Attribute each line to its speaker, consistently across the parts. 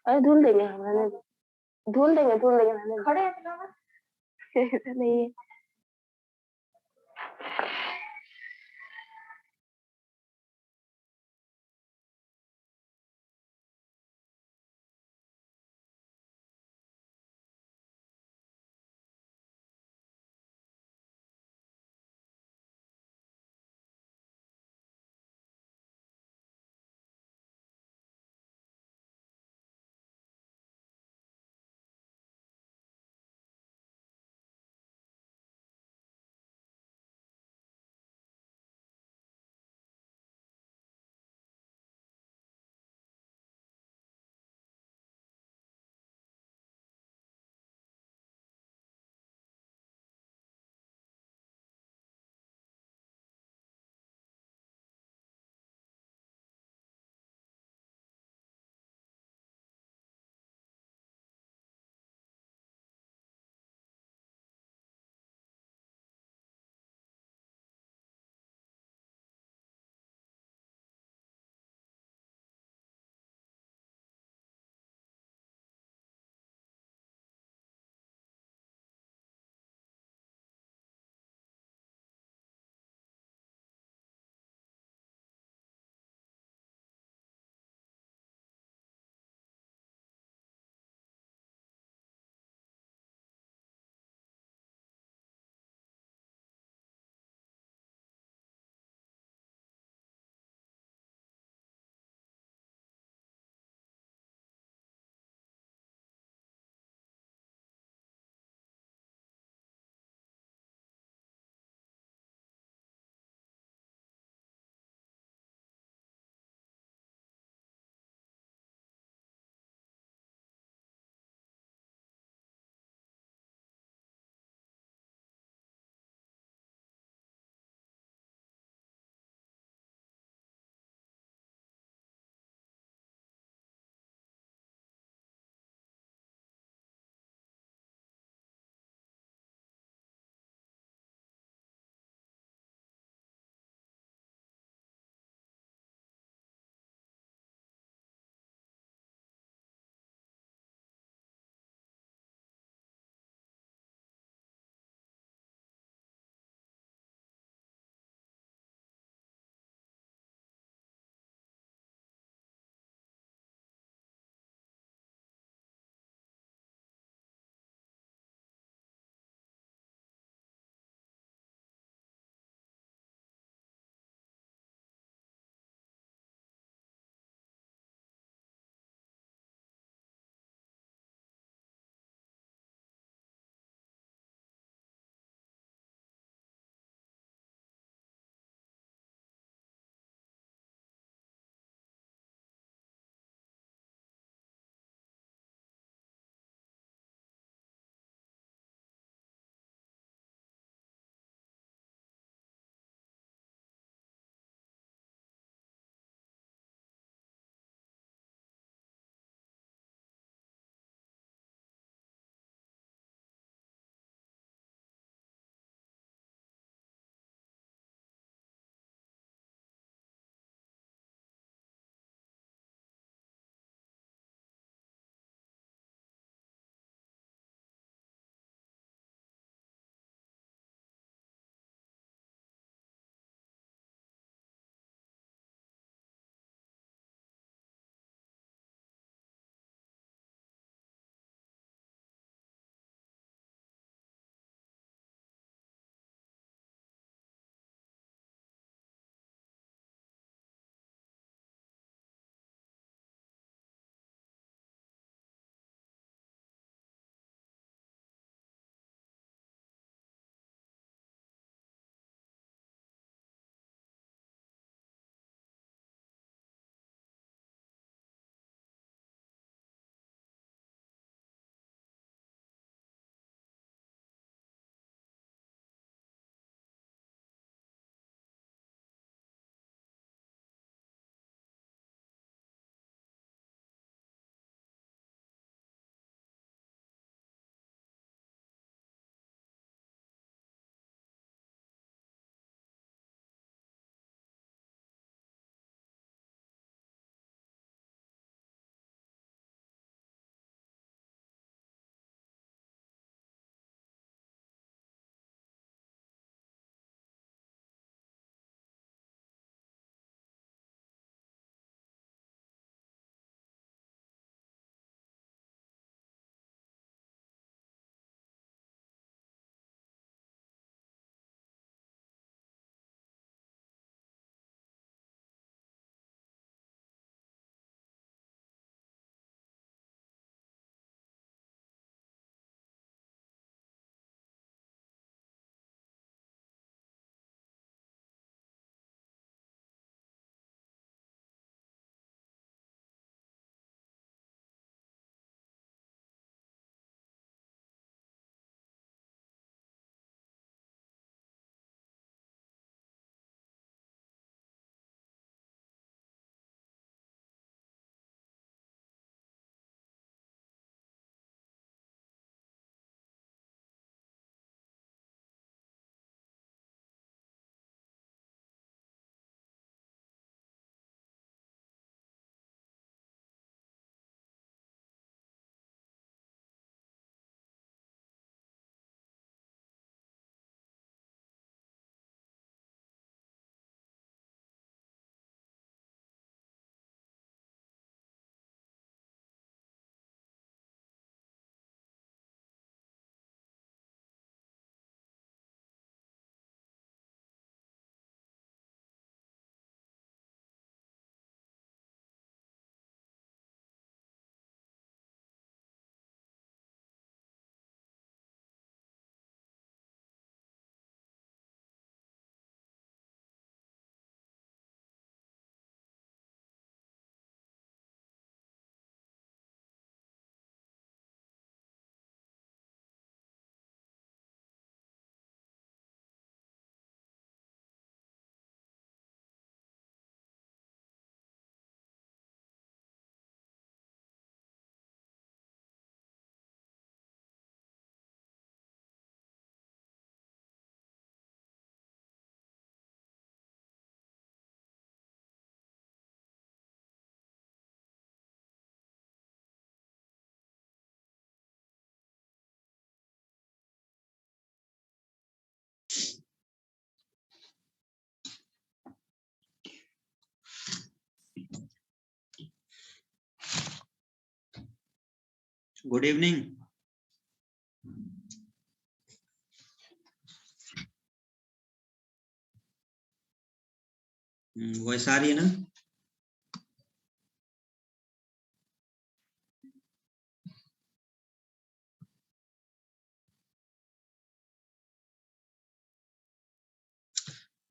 Speaker 1: अरे धुल देंगे हम, रहने दो। धुल देंगे, रहने दो। खड़े हैं नहीं है।
Speaker 2: Good evening. वॉइस आ रही है ना?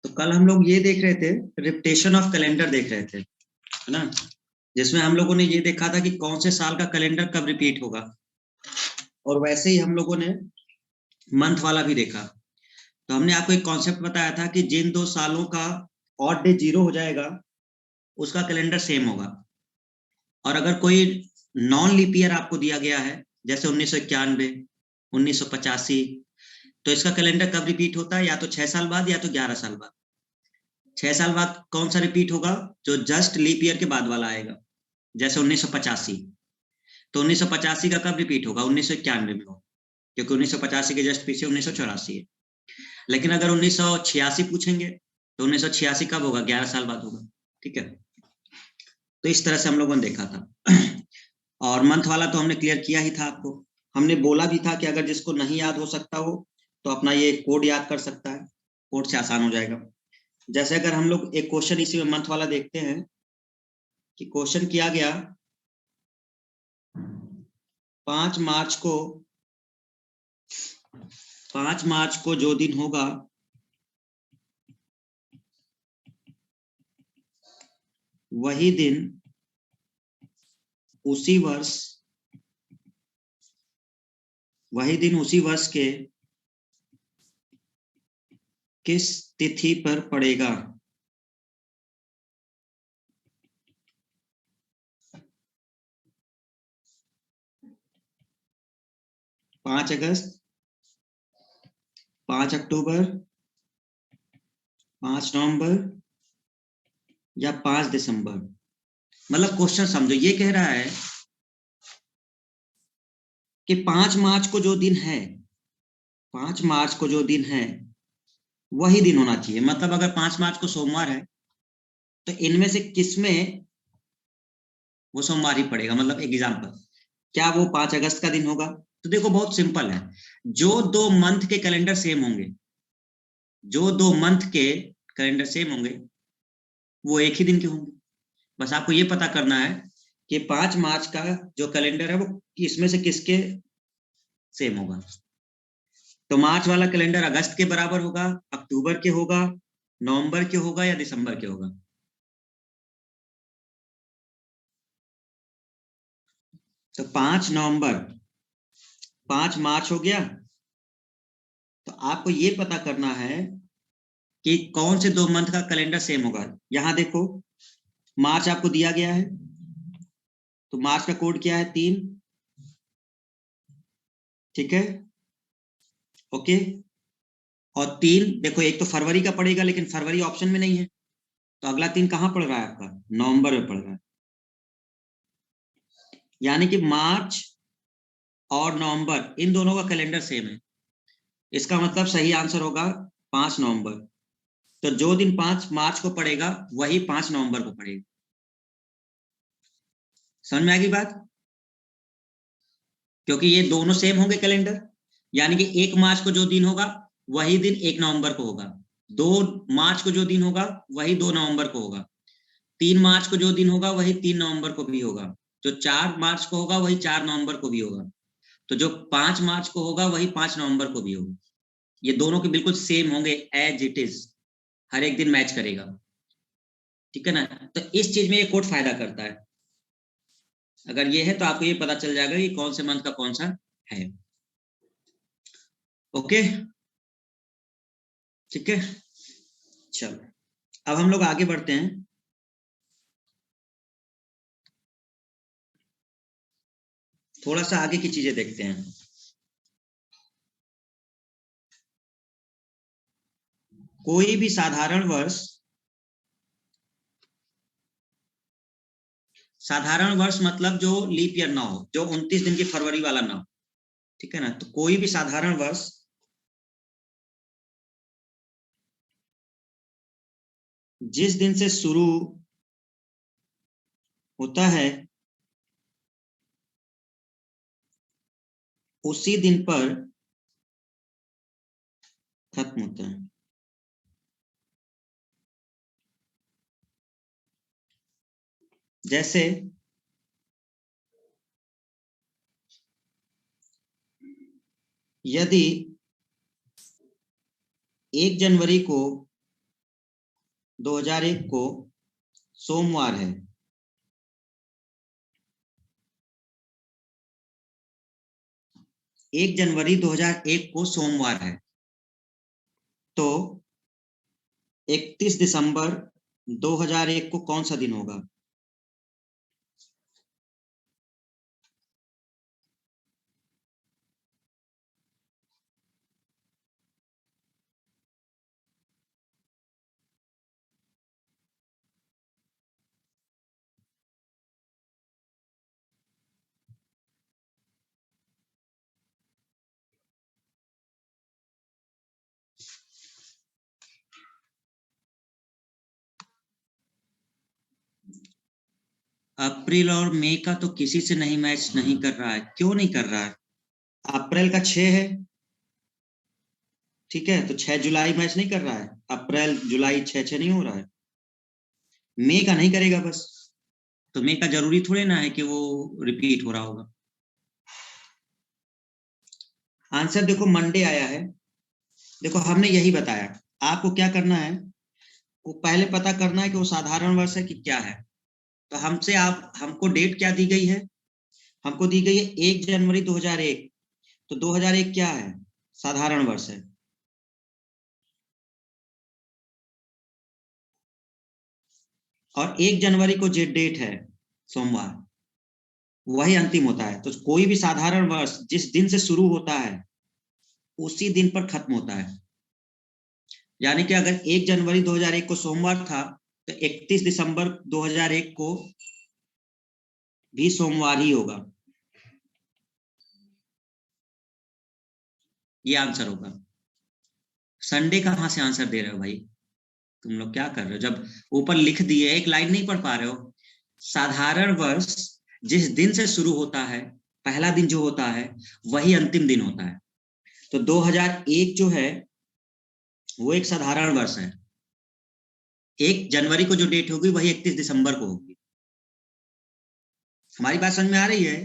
Speaker 2: तो कल हम लोग ये देख रहे थे, रिपिटेशन ऑफ कैलेंडर देख रहे थे, है ना, जिसमें हम लोगों ने ये देखा था कि कौन से साल का कैलेंडर कब रिपीट होगा, और वैसे ही हम लोगों ने मंथ वाला भी देखा। तो हमने आपको एक कॉन्सेप्ट बताया था कि जिन 2 सालों का ऑड डे 0 हो जाएगा उसका कैलेंडर सेम होगा। और अगर कोई नॉन लीप ईयर आपको दिया गया है, जैसे 1991, 1985, तो इसका कैलेंडर कब रिपीट होता है? या तो 6 साल बाद या तो 11 साल बाद। 6 साल बाद कौन सा रिपीट होगा? जो जस्ट लीप ईयर के बाद वाला आएगा, जैसे 1985। तो 1985 का कब रिपीट होगा? 1991 में होगा, क्योंकि 1985 के जस्ट पीछे 1984 है। लेकिन अगर 1986 पूछेंगे तो 1986 कब होगा? 11 साल बाद होगा। ठीक है, तो इस तरह से हम लोगों ने देखा था। और मंथ वाला तो हमने क्लियर किया ही था आपको। हमने बोला भी था कि अगर जिसको नहीं याद हो सकता हो तो अपना ये कोड याद कर सकता है, कोड से आसान हो जाएगा। जैसे अगर हम लोग एक क्वेश्चन इसी में मंथ वाला देखते हैं कि क्वेश्चन किया गया 5 मार्च को, 5 मार्च को जो दिन होगा वही दिन उसी वर्ष, वही दिन उसी वर्ष के किस तिथि पर पड़ेगा? 5 अगस्त, 5 अक्टूबर, 5 नवंबर या 5 दिसंबर। मतलब क्वेश्चन समझो, ये कह रहा है कि 5 मार्च को जो दिन है, 5 मार्च को जो दिन है वही दिन होना चाहिए। मतलब अगर 5 मार्च को सोमवार है तो इनमें से किसमें वो सोमवार ही पड़ेगा? मतलब एग्जाम्पल, क्या वो 5 अगस्त का दिन होगा? तो देखो बहुत सिंपल है, जो 2 मंथ के कैलेंडर सेम होंगे, जो 2 मंथ के कैलेंडर सेम होंगे वो एक ही दिन के होंगे। बस आपको ये पता करना है कि 5 मार्च का जो कैलेंडर है वो इसमें से किसके सेम होगा। तो मार्च वाला कैलेंडर अगस्त के बराबर होगा, अक्टूबर के होगा, नवंबर के होगा या दिसंबर के होगा? तो 5 नवंबर, 5 मार्च हो गया। तो आपको ये पता करना है कि कौन से 2 मंथ का कैलेंडर सेम होगा। यहां देखो, मार्च आपको दिया गया है, तो मार्च का कोड क्या है? 3। ठीक है, ओके। और 3 देखो, एक तो फरवरी का पड़ेगा लेकिन फरवरी ऑप्शन में नहीं है, तो अगला 3 कहां पड़ रहा है? आपका नवंबर में पड़ रहा है। यानी कि मार्च और नवंबर इन दोनों का कैलेंडर सेम है। इसका मतलब सही आंसर होगा 5 नवंबर। तो जो दिन 5 मार्च को पड़ेगा वही 5 नवंबर को पड़ेगा। समझ में आ गई बात? क्योंकि ये दोनों सेम होंगे कैलेंडर, यानी कि 1 मार्च को जो दिन होगा वही दिन 1 नवंबर को होगा, 2 मार्च को जो दिन होगा वही 2 नवंबर को होगा, 3 मार्च को जो दिन होगा वही 3 नवंबर को भी होगा, जो 4 मार्च को होगा वही 4 नवंबर को भी होगा, तो जो 5 मार्च को होगा वही 5 नवंबर को भी होगा। ये दोनों के बिल्कुल सेम होंगे, एज इट इज, हर एक दिन मैच करेगा। ठीक है ना? तो इस चीज में ये कोड फायदा करता है। अगर ये है तो आपको ये पता चल जाएगा कि कौन से मंथ का कौन सा है। ओके, ठीक है, चलो अब हम लोग आगे बढ़ते हैं। थोड़ा सा आगे की चीजें देखते हैं। कोई भी साधारण वर्ष, साधारण वर्ष मतलब जो लीप ईयर ना हो, जो 29 दिन की फरवरी वाला ना हो। ठीक है ना? तो कोई भी साधारण वर्ष जिस दिन से शुरू होता है उसी दिन पर खत्म होता है। जैसे यदि 1 जनवरी को 2001 को सोमवार है, एक जनवरी 2001 को सोमवार है, तो 31 दिसंबर 2001 को कौन सा दिन होगा? अप्रैल और मई का तो किसी से नहीं मैच नहीं कर रहा है। क्यों नहीं कर रहा है? अप्रैल का 6 है, ठीक है, तो 6 जुलाई मैच नहीं कर रहा है। अप्रैल जुलाई 6 नहीं हो रहा है। मई का नहीं करेगा बस, तो मई का जरूरी थोड़े ना है कि वो रिपीट हो रहा होगा। आंसर देखो मंडे आया है। देखो हमने यही बताया, आपको क्या करना है, वो पहले पता करना है कि वो साधारण वर्ष है कि क्या है। तो हमसे आप हमको डेट क्या दी गई है? हमको दी गई है 1 जनवरी 2001। तो 2001 क्या है? साधारण वर्ष है। और 1 जनवरी को जो डेट है सोमवार, वही अंतिम होता है। तो कोई भी साधारण वर्ष जिस दिन से शुरू होता है उसी दिन पर खत्म होता है। यानी कि अगर 1 जनवरी 2001 को सोमवार था, तो 31 दिसंबर 2001 को भी सोमवार ही होगा। ये आंसर होगा। संडे कहां से आंसर दे रहे हो भाई? तुम लोग क्या कर रहे हो? जब ऊपर लिख दिए, एक लाइन नहीं पढ़ पा रहे हो। साधारण वर्ष जिस दिन से शुरू होता है, पहला दिन जो होता है वही अंतिम दिन होता है। तो 2001 जो है वो एक साधारण वर्ष है। 1 जनवरी को जो डेट होगी वही 31 दिसंबर को होगी। हमारी बात समझ में आ रही है?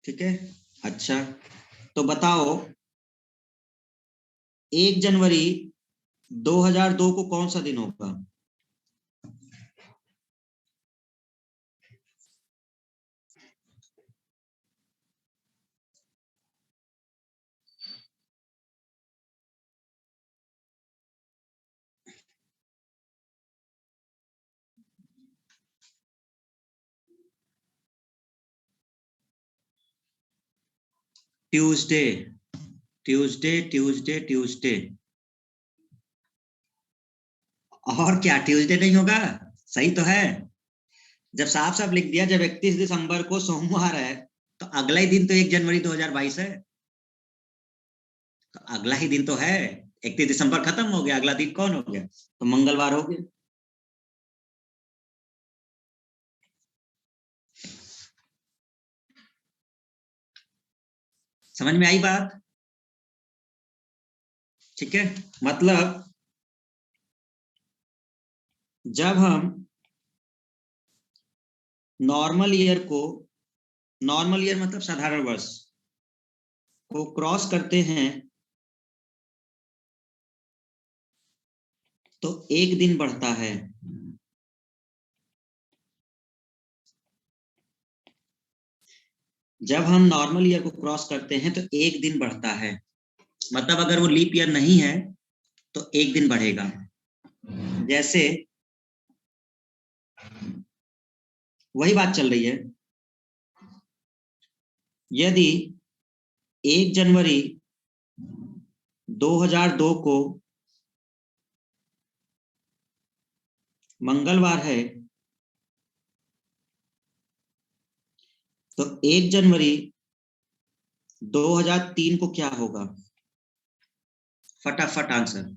Speaker 2: ठीक है। अच्छा, तो बताओ 1 जनवरी 2002 को कौन सा दिन होगा? Tuesday, Tuesday, Tuesday, Tuesday. और क्या ट्यूसडे नहीं होगा? सही तो है। जब साफ साफ लिख दिया, जब 31 दिसंबर को सोमवार है, तो अगला ही दिन तो 1 जनवरी 2022 है। तो अगला ही दिन तो है। 31 दिसंबर खत्म हो गया, अगला दिन कौन हो गया? तो मंगलवार हो गया। समझ में आई बात? ठीक है। मतलब जब हम नॉर्मल ईयर को, नॉर्मल ईयर मतलब साधारण वर्ष को क्रॉस करते हैं, तो एक दिन बढ़ता है। जब हम नॉर्मल ईयर को क्रॉस करते हैं तो एक दिन बढ़ता है। मतलब अगर वो लीप ईयर नहीं है तो एक दिन बढ़ेगा। जैसे वही बात चल रही है। यदि 1 जनवरी 2002 को मंगलवार है, तो 1 जनवरी 2003 को क्या होगा? फटाफट आंसर।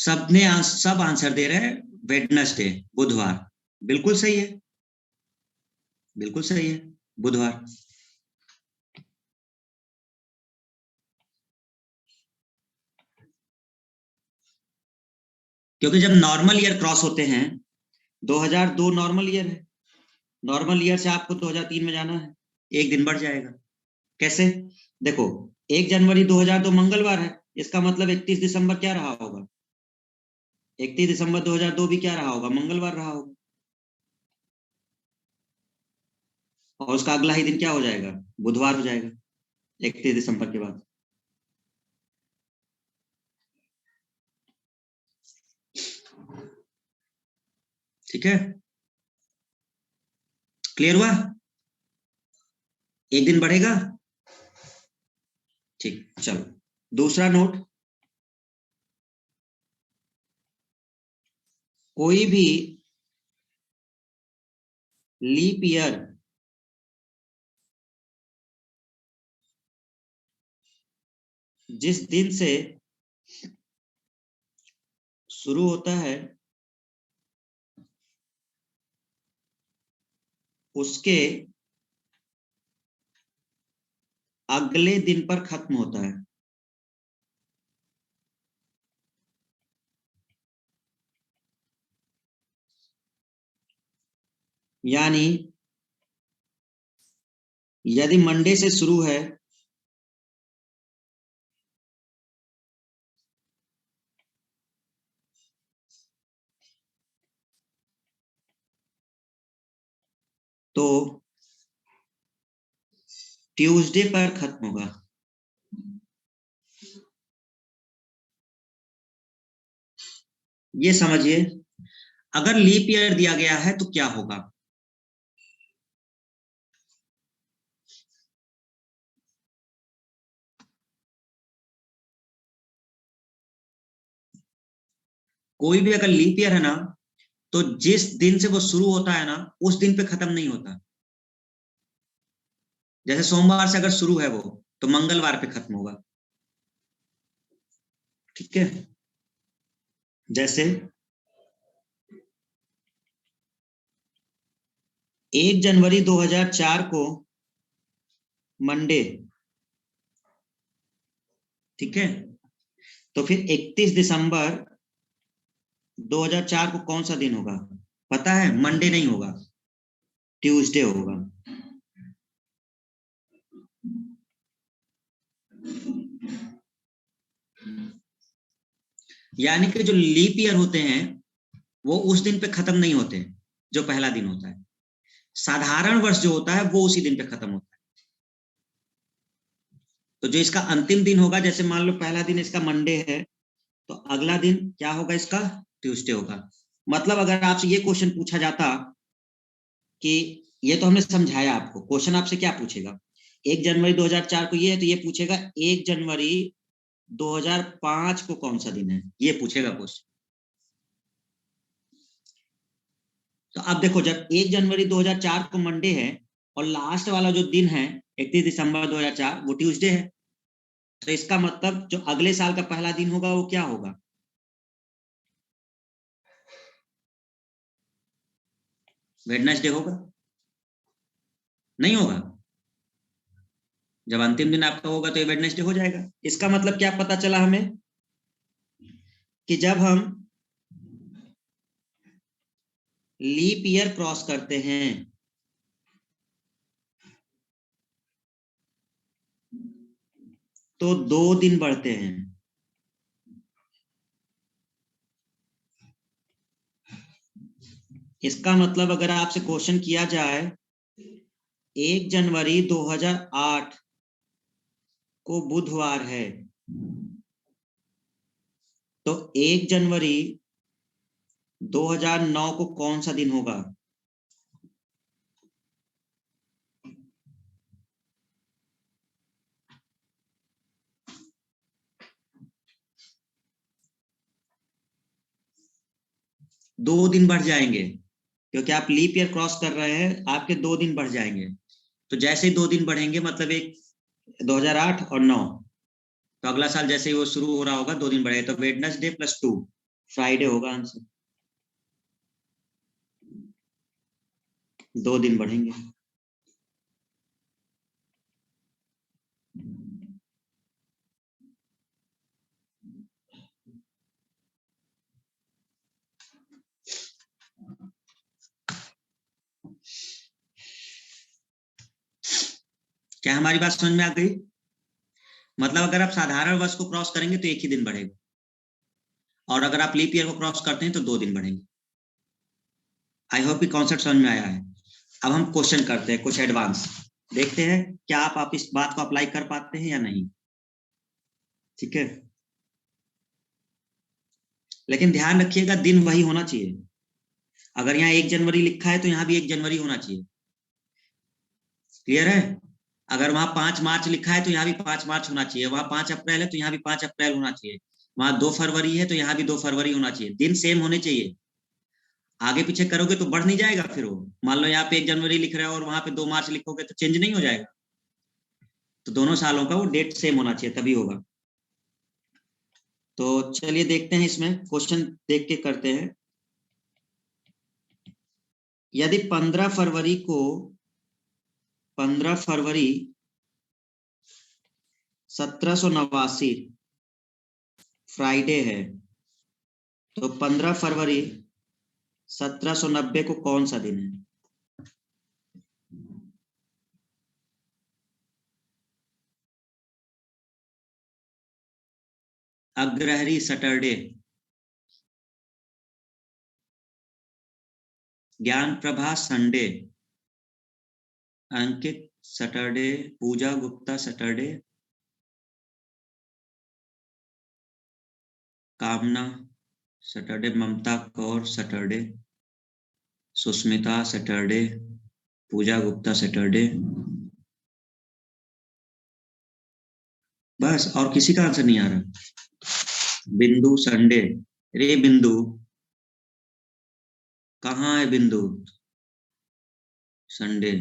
Speaker 2: सब आंसर दे रहे हैं वेडनेसडे, बुधवार। बिल्कुल सही है, बिल्कुल सही है, बुधवार। क्योंकि जब नॉर्मल ईयर क्रॉस होते हैं, 2002 नॉर्मल ईयर है, नॉर्मल ईयर से आपको 2003 में जाना है, एक दिन बढ़ जाएगा। कैसे? देखो, 1 जनवरी 2002 मंगलवार है, इसका मतलब 31 दिसंबर क्या रहा होगा? 31 दिसंबर 2002 भी क्या रहा होगा? मंगलवार रहा होगा। और उसका अगला ही दिन क्या हो जाएगा? बुधवार हो जाएगा, 31 दिसंबर के बाद। ठीक है, क्लियर हुआ? एक दिन बढ़ेगा। ठीक, चलो दूसरा नोट, कोई भी लीप ईयर जिस दिन से शुरू होता है उसके अगले दिन पर खत्म होता है। यानी यदि मंडे से शुरू है तो ट्यूसडे पर खत्म होगा। ये समझिए, अगर लीप ईयर दिया गया है तो क्या होगा? कोई भी अगर लीप ईयर है ना, तो जिस दिन से वो शुरू होता है ना, उस दिन पे खत्म नहीं होता। जैसे सोमवार से अगर शुरू है वो, तो मंगलवार पे खत्म होगा। ठीक है, जैसे 1 जनवरी 2004 को मंडे, ठीक है, तो फिर 31 दिसंबर 2004 को कौन सा दिन होगा? पता है? मंडे नहीं होगा, ट्यूसडे होगा। यानी कि जो लीप ईयर होते हैं वो उस दिन पे खत्म नहीं होते जो पहला दिन होता है। साधारण वर्ष जो होता है वो उसी दिन पे खत्म होता है। तो जो इसका अंतिम दिन होगा, जैसे मान लो पहला दिन इसका मंडे है, तो अगला दिन क्या होगा इसका? ट्यूसडे होगा। मतलब अगर आपसे ये क्वेश्चन पूछा जाता कि ये तो हमने समझाया आपको, क्वेश्चन आपसे क्या पूछेगा? 1 जनवरी 2004 को ये है, तो ये पूछेगा 1 जनवरी 2005 को कौन सा दिन है, ये पूछेगा क्वेश्चन। तो अब देखो, जब 1 जनवरी 2004 को मंडे है और लास्ट वाला जो दिन है 31 दिसंबर 2004 वो ट्यूसडे है, तो इसका मतलब जो अगले साल का पहला दिन होगा वो क्या होगा? वेडनेसडे होगा। नहीं होगा? जब अंतिम दिन आपका होगा तो ये वेडनेसडे हो जाएगा। इसका मतलब क्या पता चला हमें? कि जब हम लीप ईयर क्रॉस करते हैं तो 2 दिन बढ़ते हैं। इसका मतलब अगर आपसे क्वेश्चन किया जाए 1 जनवरी 2008 को बुधवार है, तो 1 जनवरी 2009 को कौन सा दिन होगा? दो दिन बढ़ जाएंगे, क्योंकि आप लीप ईयर क्रॉस कर रहे हैं, आपके 2 दिन बढ़ जाएंगे। तो जैसे ही 2 दिन बढ़ेंगे, मतलब एक 2008 और 9, तो अगला साल जैसे ही वो शुरू हो रहा होगा 2 दिन बढ़ेगा, तो वेडनेसडे +2 फ्राइडे होगा आंसर। 2 दिन बढ़ेंगे। क्या हमारी बात समझ में आ गई? मतलब अगर आप साधारण वर्ष को क्रॉस करेंगे तो 1 ही दिन बढ़ेगा, और अगर आप लीप ईयर को क्रॉस करते हैं तो 2 दिन बढ़ेंगे। आई होप कि कॉन्सेप्ट समझ में आया है। अब हम क्वेश्चन करते हैं कुछ एडवांस, देखते हैं क्या आप इस बात को अप्लाई कर पाते हैं या नहीं। ठीक है, लेकिन ध्यान रखिएगा दिन वही होना चाहिए। अगर यहाँ 1 जनवरी लिखा है तो यहाँ भी 1 जनवरी होना चाहिए। क्लियर है? अगर वहां 5 मार्च लिखा है तो यहाँ भी 5 मार्च होना चाहिए, वहां 5 अप्रैल है तो यहाँ भी 5 अप्रैल होना चाहिए, वहां 2 फरवरी है तो यहाँ भी 2 फरवरी होना चाहिए। दिन सेम होने चाहिए। आगे पीछे करोगे तो बढ़ नहीं जाएगा फिर वो। मान लो यहाँ पे 1 जनवरी लिख रहे हो और वहां पे 2 मार्च लिखोगे तो चेंज नहीं हो जाएगा। तो दोनों सालों का वो डेट सेम होना चाहिए, तभी होगा। तो चलिए देखते हैं, इसमें क्वेश्चन देख के करते हैं। यदि 15 फरवरी 1789 फ्राइडे है, तो 15 फरवरी 1790 को कौन सा दिन है? अग्रहरी सैटरडे, ज्ञान प्रभा संडे, अंकित सैटरडे, पूजा गुप्ता सैटरडे, कामना सैटरडे, ममता कौर सैटरडे, सुष्मिता सैटरडे, पूजा गुप्ता सैटरडे। बस, और किसी का आंसर नहीं आ रहा। बिंदु संडे। रे बिंदु, कहाँ है बिंदु? संडे।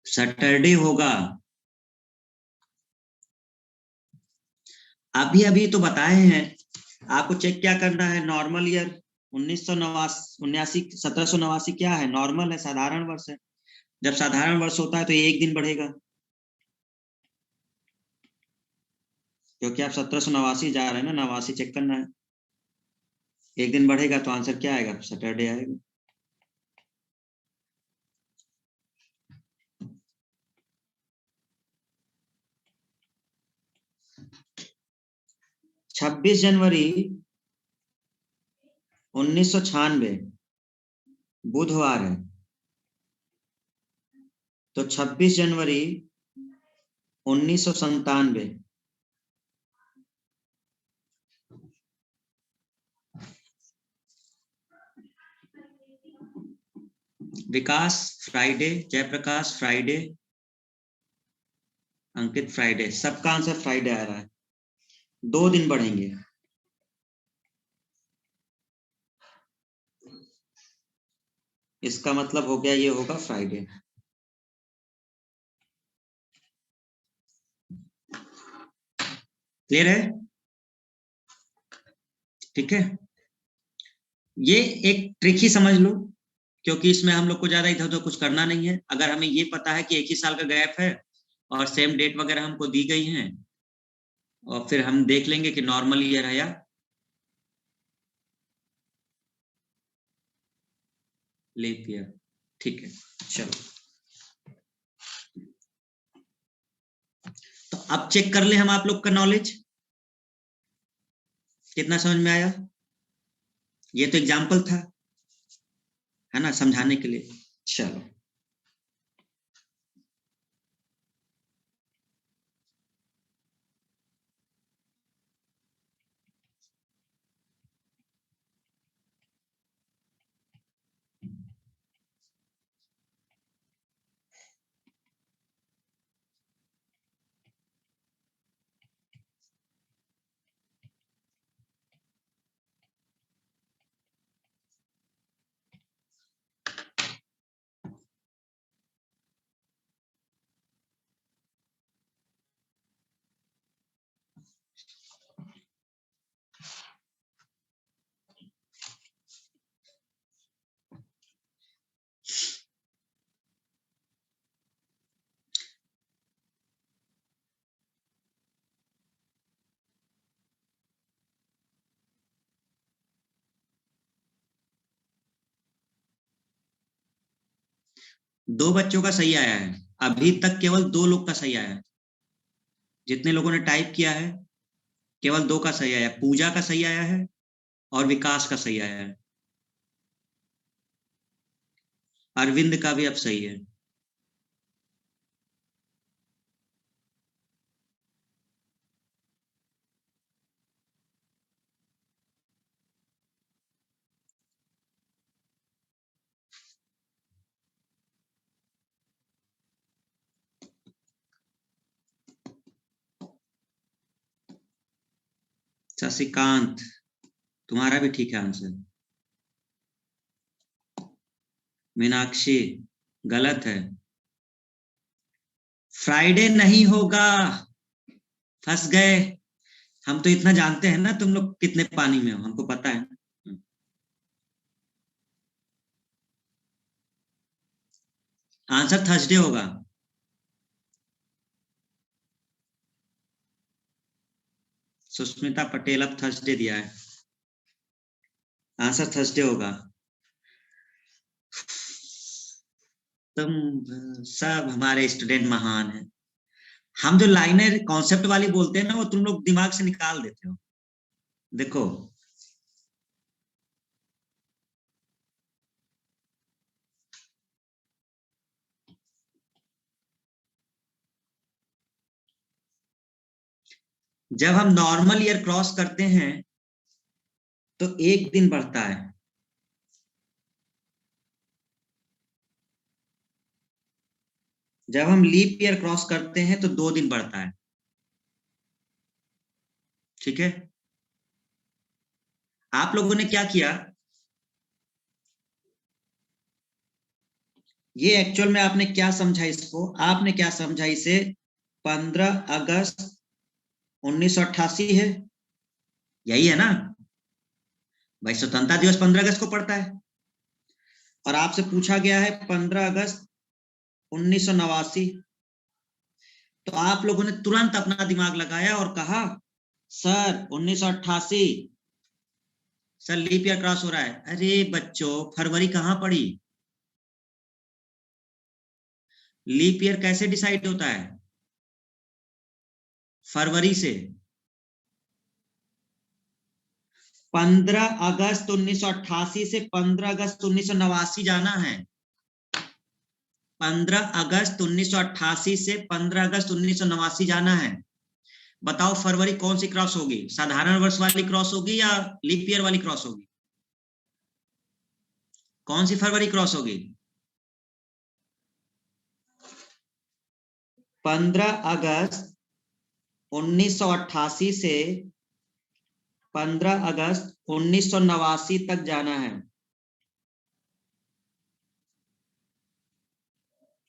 Speaker 2: सैटरडे होगा। अभी अभी तो बताए हैं आपको, चेक क्या करना है। नॉर्मल ईयर 1989 1789 क्या है? नॉर्मल है, साधारण वर्ष है। जब साधारण वर्ष होता है तो 1 दिन बढ़ेगा, क्योंकि आप 1789 जा रहे हैं ना, 89 चेक करना है। 1 दिन बढ़ेगा तो आंसर क्या आएगा? सैटरडे आएगा। छब्बीस जनवरी 1996 बुधवार है, तो 26 जनवरी 1997 विकास फ्राइडे, जयप्रकाश फ्राइडे, अंकित फ्राइडे, सबका आंसर फ्राइडे आ रहा है। 2 दिन बढ़ेंगे। इसका मतलब हो गया, ये होगा फ्राइडे। क्लियर है? ठीक है, ये एक ट्रिक ही समझ लो, क्योंकि इसमें हम लोग को ज्यादा इधर उधर कुछ करना नहीं है। अगर हमें ये पता है कि 1 ही साल का गैप है और सेम डेट वगैरह हमको दी गई है, और फिर हम देख लेंगे कि नॉर्मल ईयर है या लीप ईयर। ठीक है, चलो तो अब चेक कर ले हम आप लोग का नॉलेज कितना समझ में आया। ये तो एग्जाम्पल था, है ना, समझाने के लिए। चलो 2 बच्चों का सही आया है, अभी तक केवल 2 लोग का सही आया है। जितने लोगों ने टाइप किया है केवल 2 का सही आया है, पूजा का सही आया है और विकास का सही आया है। अरविंद का भी अब सही है। शशिकांत, तुम्हारा भी ठीक है आंसर। मीनाक्षी, गलत है। फ्राइडे नहीं होगा, फंस गए। हम तो इतना जानते हैं ना तुम लोग कितने पानी में हो, हमको पता है। आंसर थर्सडे होगा। सुष्मिता पटेल अब थर्सडे दिया है, आंसर थर्सडे होगा। तुम सब हमारे स्टूडेंट महान हैं। हम जो लाइनें कॉन्सेप्ट वाली बोलते हैं ना, वो तुम लोग दिमाग से निकाल देते हो। देखो, जब हम नॉर्मल ईयर क्रॉस करते हैं तो 1 दिन बढ़ता है, जब हम लीप ईयर क्रॉस करते हैं तो 2 दिन बढ़ता है। ठीक है, आप लोगों ने क्या किया, ये एक्चुअल में आपने क्या समझा इसको, आपने क्या समझा इसे, 15 अगस्त 1988 है, यही है ना भाई। स्वतंत्रता दिवस 15 अगस्त को पड़ता है और आपसे पूछा गया है 15 अगस्त 1989। तो आप लोगों ने तुरंत अपना दिमाग लगाया और कहा sir 1988, sir leap year cross हो रहा है। अरे बच्चों, फरवरी कहां पड़ी? लीप ईयर कैसे डिसाइड होता है? फरवरी से। 15 अगस्त 1988 से 15 अगस्त 1989 जाना है। 15 अगस्त 1988 से 15 अगस्त 1989 जाना है। बताओ फरवरी कौन सी क्रॉस होगी, साधारण वर्ष वाली क्रॉस होगी या लीप ईयर वाली क्रॉस होगी? कौन सी फरवरी क्रॉस होगी? 15 अगस्त 1988 से 15 अगस्त 1989 तक जाना है।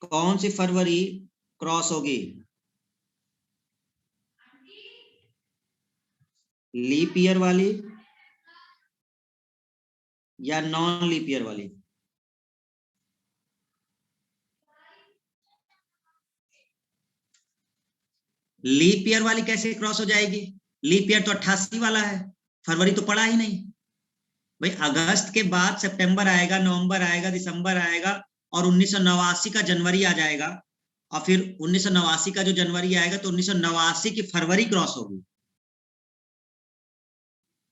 Speaker 2: कौन सी फरवरी क्रॉस होगी? लीप ईयर वाली या नॉन लीप ईयर वाली? लीप ईयर वाली कैसे क्रॉस हो जाएगी? लीप ईयर तो 88 वाला है, फरवरी तो पड़ा ही नहीं भाई। अगस्त के बाद सितंबर आएगा, नवंबर आएगा, दिसंबर आएगा और 1989 का जनवरी आ जाएगा। और फिर 1989 का जो जनवरी आएगा तो 1989 की फरवरी क्रॉस होगी।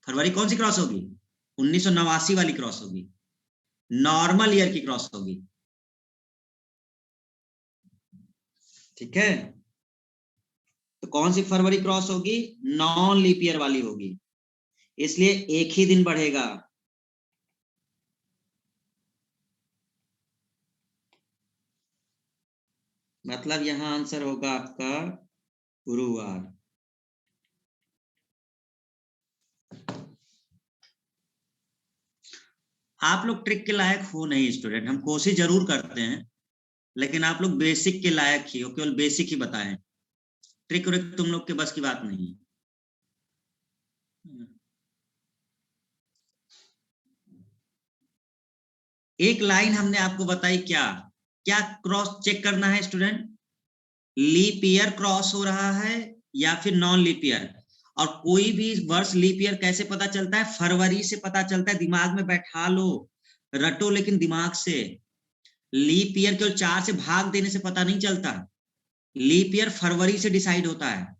Speaker 2: फरवरी कौन सी क्रॉस होगी? 1989 वाली क्रॉस होगी, नॉर्मल ईयर की क्रॉस होगी। ठीक है, तो कौन सी फरवरी क्रॉस होगी? नॉन लीप ईयर वाली होगी, इसलिए एक ही दिन बढ़ेगा। मतलब यहां आंसर होगा आपका गुरुवार। आप लोग ट्रिक के लायक हो नहीं स्टूडेंट, हम कोशिश जरूर करते हैं, लेकिन आप लोग बेसिक के लायक ही हो, केवल बेसिक ही बताएं। ट्रिक व्रिक तुम लोग के बस की बात नहीं। एक लाइन हमने आपको बताई, क्या क्या क्रॉस चेक करना है स्टूडेंट? लीप ईयर क्रॉस हो रहा है या फिर नॉन लीप ईयर। और कोई भी वर्ष लीप ईयर कैसे पता चलता है? फरवरी से पता चलता है। दिमाग में बैठा लो, रटो लेकिन दिमाग से। लीप ईयर केवल 4 से भाग देने से पता नहीं चलता, लीप ईयर फरवरी से डिसाइड होता है।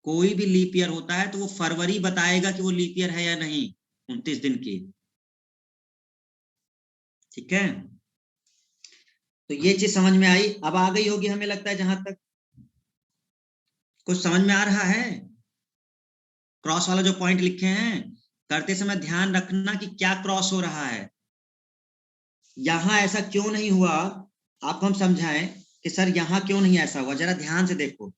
Speaker 2: कोई भी लीप ईयर होता है तो वो फरवरी बताएगा कि वो लीप ईयर है या नहीं, 29 दिन की। ठीक है, तो ये चीज समझ में आई, अब आ गई होगी हमें लगता है। जहां तक कुछ समझ में आ रहा है, क्रॉस वाला जो पॉइंट लिखे हैं करते समय ध्यान रखना कि क्या क्रॉस हो रहा है, यहां ऐसा क्यों नहीं हुआ, आपको हम समझाएं कि सर यहां क्यों नहीं ऐसा हुआ। जरा ध्यान से देखो,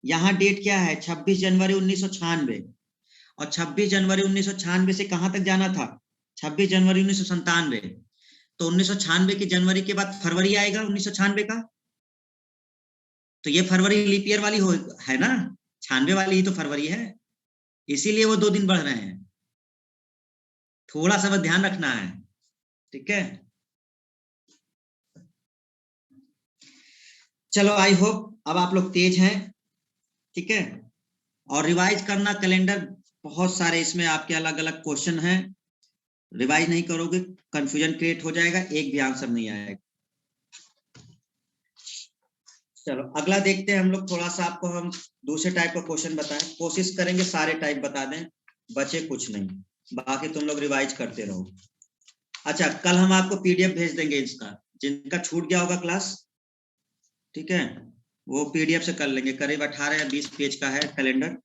Speaker 2: यहाँ डेट क्या है, 26 जनवरी 1996, और 26 जनवरी 1996 से कहां तक जाना था, 26 जनवरी 1997। तो 1996 की जनवरी के बाद फरवरी आएगा 1996 का, तो ये फरवरी लीप ईयर वाली हो है ना, 96 वाली ही तो फरवरी है, इसीलिए वो 2 दिन बढ़ रहे हैं। थोड़ा सा बस ध्यान रखना है, ठीक है। चलो, आई होप अब आप लोग तेज हैं, ठीक है। और रिवाइज करना कैलेंडर, बहुत सारे इसमें आपके अलग अलग क्वेश्चन हैं, रिवाइज नहीं करोगे कंफ्यूजन क्रिएट हो जाएगा, एक भी आंसर नहीं आएगा। चलो अगला देखते हैं हम लोग, थोड़ा सा आपको हम दूसरे टाइप का क्वेश्चन बताएं, कोशिश करेंगे सारे टाइप बता दें, बचे कुछ नहीं, बाकी तुम लोग रिवाइज करते रहो। अच्छा, कल हम आपको पीडीएफ भेज देंगे इसका, जिनका छूट गया होगा क्लास, ठीक है, वो पीडीएफ से कर लेंगे, करीब 18 या 20 पेज का है कैलेंडर,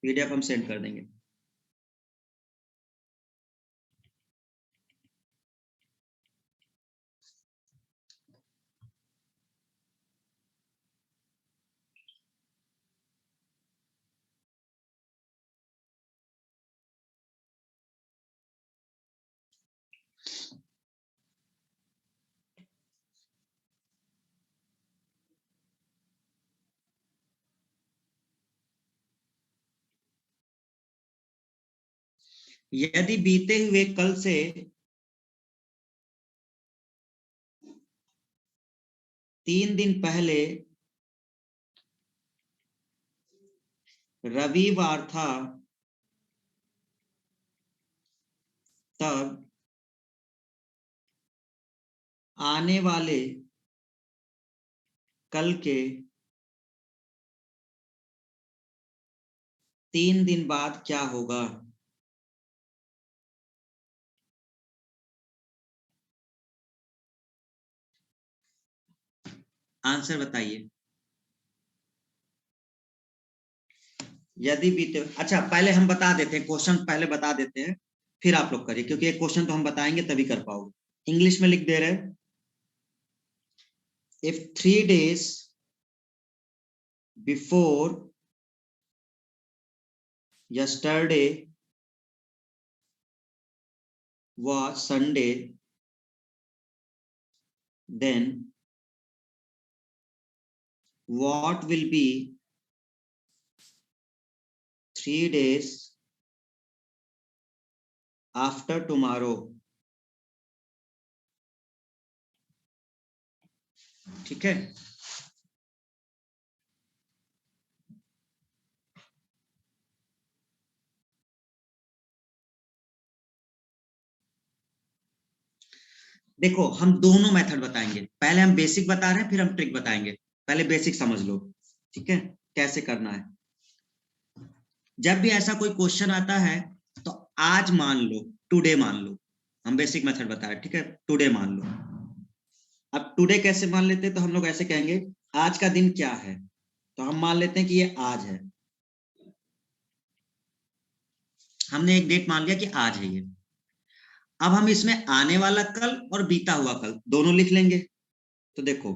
Speaker 2: पीडीएफ हम सेंड कर देंगे। यदि बीते हुए कल से 3 दिन पहले रविवार था, तब आने वाले कल के 3 दिन बाद क्या होगा। आंसर बताइए। यदि बीते, अच्छा पहले हम बता देते हैं, क्वेश्चन पहले बता देते हैं, फिर आप लोग करिए, क्योंकि एक क्वेश्चन तो हम बताएंगे तभी कर पाओगे। इंग्लिश में लिख दे रहे हैं, if 3 days before yesterday was Sunday, then what will be 3 days after tomorrow। ठीक है, देखो हम दोनों मेथड बताएंगे, पहले हम बेसिक बता रहे हैं फिर हम ट्रिक बताएंगे, पहले बेसिक समझ लो, ठीक है, कैसे करना है। जब भी ऐसा कोई क्वेश्चन आता है तो आज मान लो, टुडे मान लो, हम बेसिक मेथड बता रहे हैं, ठीक है, टुडे मान लो। अब टुडे कैसे मान लेते हैं, तो हम लोग ऐसे कहेंगे आज का दिन क्या है, तो हम मान लेते हैं कि ये आज है, हमने एक डेट मान लिया कि आज है ये। अब हम इसमें आने वाला कल और बीता हुआ कल दोनों लिख लेंगे, तो देखो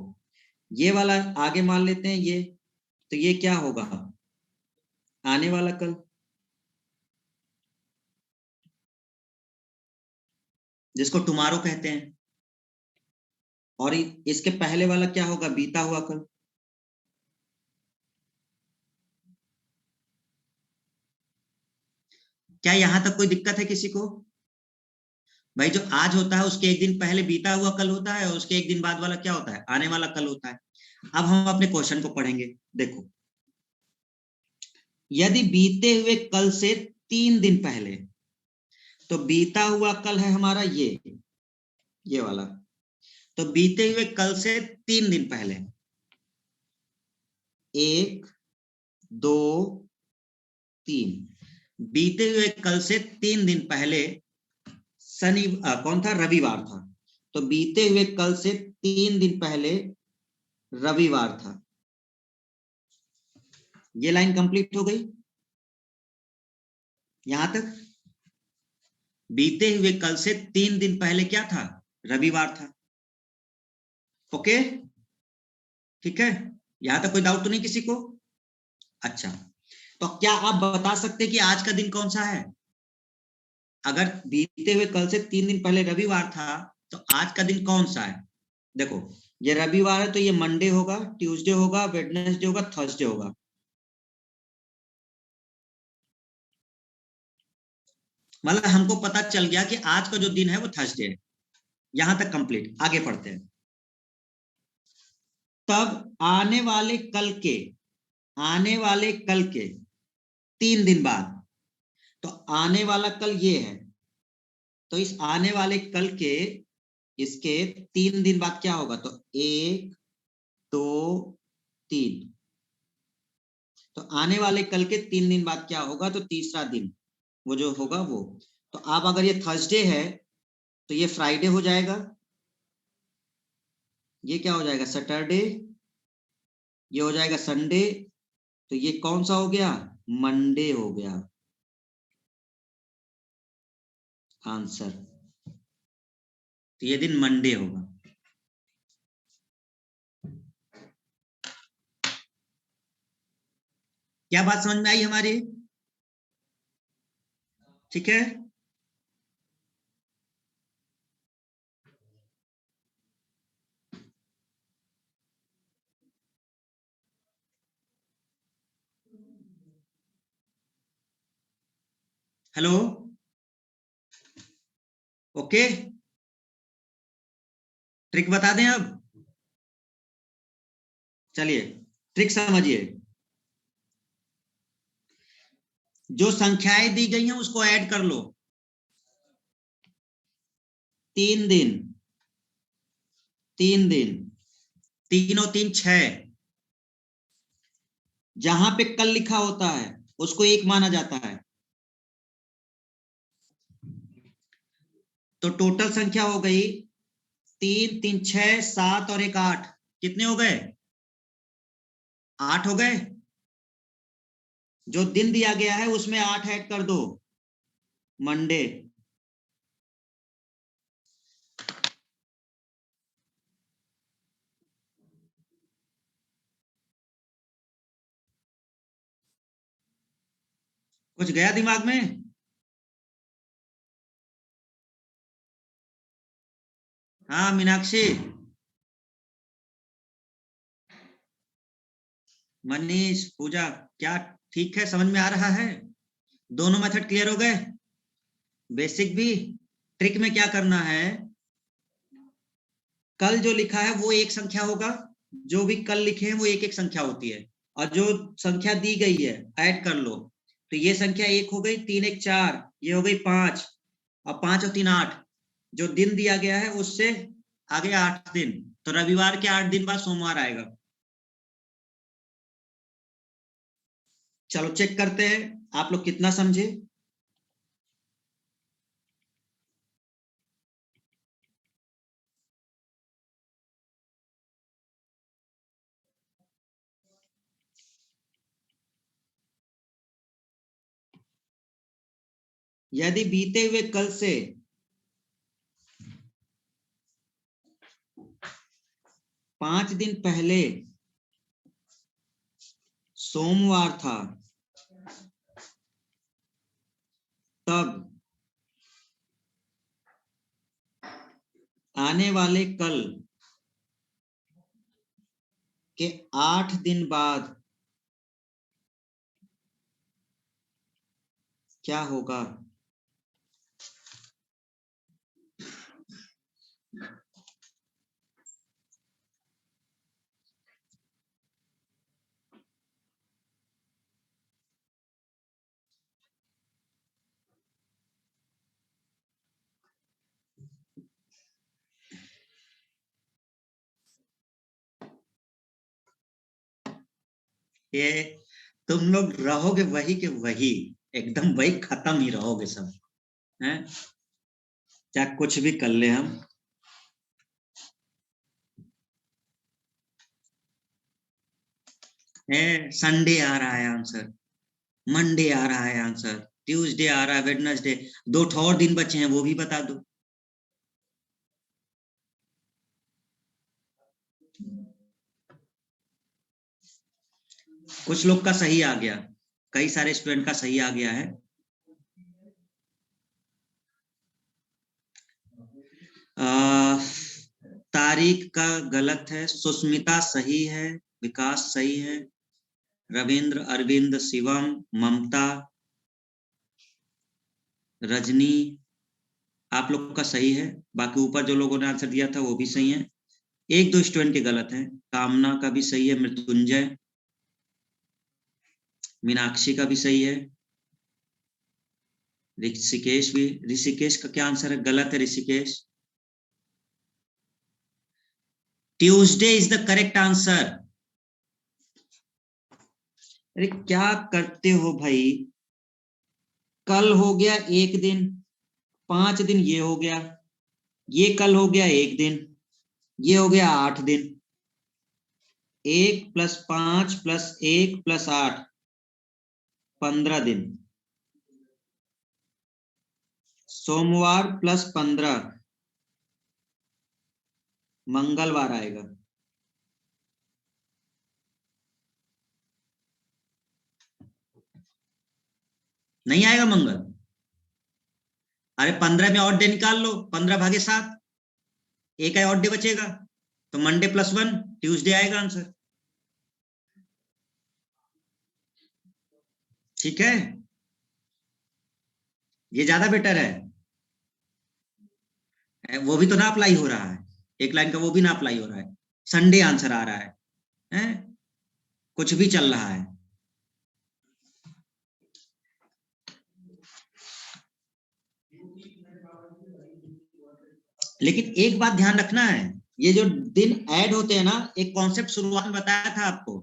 Speaker 2: ये वाला आगे मान लेते हैं ये, तो ये क्या होगा, आने वाला कल, जिसको टुमारो कहते हैं, और इसके पहले वाला क्या होगा, बीता हुआ कल। क्या यहां तक कोई दिक्कत है किसी को? भाई जो आज होता है उसके एक दिन पहले बीता हुआ कल होता है, और उसके एक दिन बाद वाला क्या होता है, आने वाला कल होता है। अब हम अपने क्वेश्चन को पढ़ेंगे, देखो यदि बीते हुए कल से 3 दिन पहले, तो बीता हुआ कल है हमारा ये वाला। तो बीते हुए कल से 3 दिन पहले, 1 2 3, बीते हुए कल से 3 दिन पहले कौन था? रविवार था। तो बीते हुए कल से 3 दिन पहले रविवार था। ये लाइन कंप्लीट हो गई यहां तक। बीते हुए कल से 3 दिन पहले क्या था? रविवार था। ओके, ठीक है, यहां तक कोई डाउट तो नहीं किसी को? अच्छा, तो क्या आप बता सकते कि आज का दिन कौन सा है? अगर बीते हुए कल से 3 दिन पहले रविवार था तो आज का दिन कौन सा है? देखो, ये रविवार है तो ये मंडे होगा, ट्यूसडे होगा, वेडनेसडे होगा, थर्सडे होगा। मतलब हमको पता चल गया कि आज का जो दिन है वो थर्सडे है। यहां तक कंप्लीट, आगे पढ़ते हैं। तब आने वाले कल के 3 दिन बाद, तो आने वाला कल ये है, तो इस आने वाले कल के इसके 3 दिन बाद क्या होगा? तो 1 2 3। तो आने वाले कल के 3 दिन बाद क्या होगा? तो तीसरा दिन वो जो होगा वो। तो आप अगर ये थर्सडे है तो ये फ्राइडे हो जाएगा, ये क्या हो जाएगा? सैटरडे, ये हो जाएगा संडे, तो ये कौन सा हो गया? मंडे हो गया आंसर। तो ये दिन मंडे होगा। क्या बात समझ में आई हमारी? ठीक है, हेलो, ओके, ट्रिक बता दें अब? चलिए, ट्रिक समझिए। जो संख्याएं दी गई हैं उसको ऐड कर लो। 3 दिन, 3 दिन, 3 और 3 6। जहां पे कल लिखा होता है उसको 1 माना जाता है। तो टोटल संख्या हो गई 3 3 6 7 और 1 8। कितने हो गए? 8 हो गए। जो दिन दिया गया है उसमें 8 ऐड कर दो, मंडे। कुछ गया दिमाग में? हाँ मीनाक्षी, मनीष, पूजा, क्या ठीक है? समझ में आ रहा है? दोनों मेथड क्लियर हो गए? बेसिक भी। ट्रिक में क्या करना है? कल जो लिखा है वो एक संख्या होगा, जो भी कल लिखे हैं वो एक एक संख्या होती है, और जो संख्या दी गई है ऐड कर लो। तो ये संख्या 1 हो गई, 3 1 4, ये हो गई 5, और 5 और 3 8। जो दिन दिया गया है उससे आगे 8 दिन, तो रविवार के 8 दिन बाद सोमवार आएगा। चलो चेक करते हैं आप लोग कितना समझे। यदि बीते हुए कल से 5 दिन पहले सोमवार था, तब आने वाले कल के 8 दिन बाद क्या होगा? ये तुम लोग रहोगे वही के वही, एकदम वही, खत्म ही रहोगे सब, हैं? चाहे कुछ भी कर ले हम। संडे आ रहा है आंसर, मंडे आ रहा है आंसर, ट्यूसडे आ रहा है, वेडनेसडे, 2 और दिन बचे हैं, वो भी बता दो। कुछ लोग का सही आ गया, कई सारे स्टूडेंट का सही आ गया है। तारीख का गलत है, सुस्मिता सही है, विकास सही है, रविंद्र, अरविंद, शिवम, ममता, रजनी, आप लोग का सही है। बाकी ऊपर जो लोगों ने आंसर दिया था वो भी सही है। 1-2 स्टूडेंट के गलत हैं। कामना का भी सही है, मृत्युंजय, मीनाक्षी का भी सही है, ऋषिकेश भी। ऋषिकेश का क्या आंसर है? गलत है Rishikesh. Tuesday is the correct answer. अरे क्या करते हो भाई, कल हो गया 1 दिन, 5 दिन ये हो गया, ये कल हो गया 1 दिन, ये हो गया 8 दिन, 1 + 5 + 1 + 8, 15 दिन। सोमवार + 15 मंगलवार आएगा। नहीं आएगा मंगल? अरे 15 में ऑड डे निकाल लो, 15/7, एक है ऑड डे बचेगा, तो मंडे +1 ट्यूसडे आएगा आंसर। ठीक है, ये ज्यादा बेटर है। वो भी तो ना अप्लाई हो रहा है, एक लाइन का वो भी ना अप्लाई हो रहा है, संडे आंसर आ रहा है, हैं? कुछ भी चल रहा है। लेकिन एक बात ध्यान रखना है, ये जो दिन ऐड होते हैं ना, एक कॉन्सेप्ट शुरुआत में बताया था आपको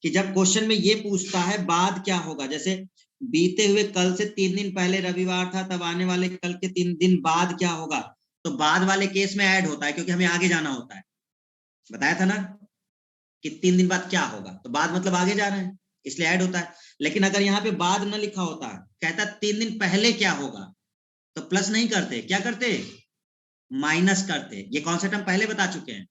Speaker 2: कि जब क्वेश्चन में ये पूछता है बाद क्या होगा, जैसे बीते हुए कल से 3 दिन पहले रविवार था, तब आने वाले कल के 3 दिन बाद क्या होगा, तो बाद वाले केस में ऐड होता है, क्योंकि हमें आगे जाना होता है। बताया था ना कि 3 दिन बाद क्या होगा, तो बाद मतलब आगे जा रहे हैं, इसलिए ऐड होता है। लेकिन अगर यहाँ पे बाद न लिखा होता, कहता 3 दिन पहले क्या होगा, तो प्लस नहीं करते, क्या करते? माइनस करते। ये कॉन्सेप्ट हम पहले बता चुके हैं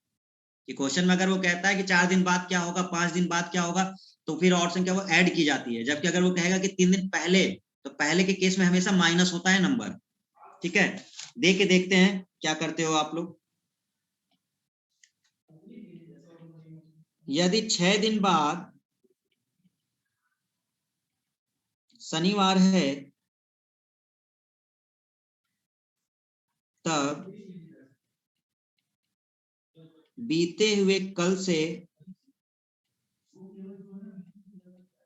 Speaker 2: कि क्वेश्चन में अगर वो कहता है कि 4 दिन बाद क्या होगा, 5 दिन बाद क्या होगा, तो फिर और संख्या वो ऐड की जाती है। जबकि अगर वो कहेगा कि 3 दिन पहले, तो पहले के केस में हमेशा माइनस होता है नंबर। ठीक है, दे के देखते हैं क्या करते हो आप लोग। यदि 6 दिन बाद शनिवार है, तब बीते हुए कल से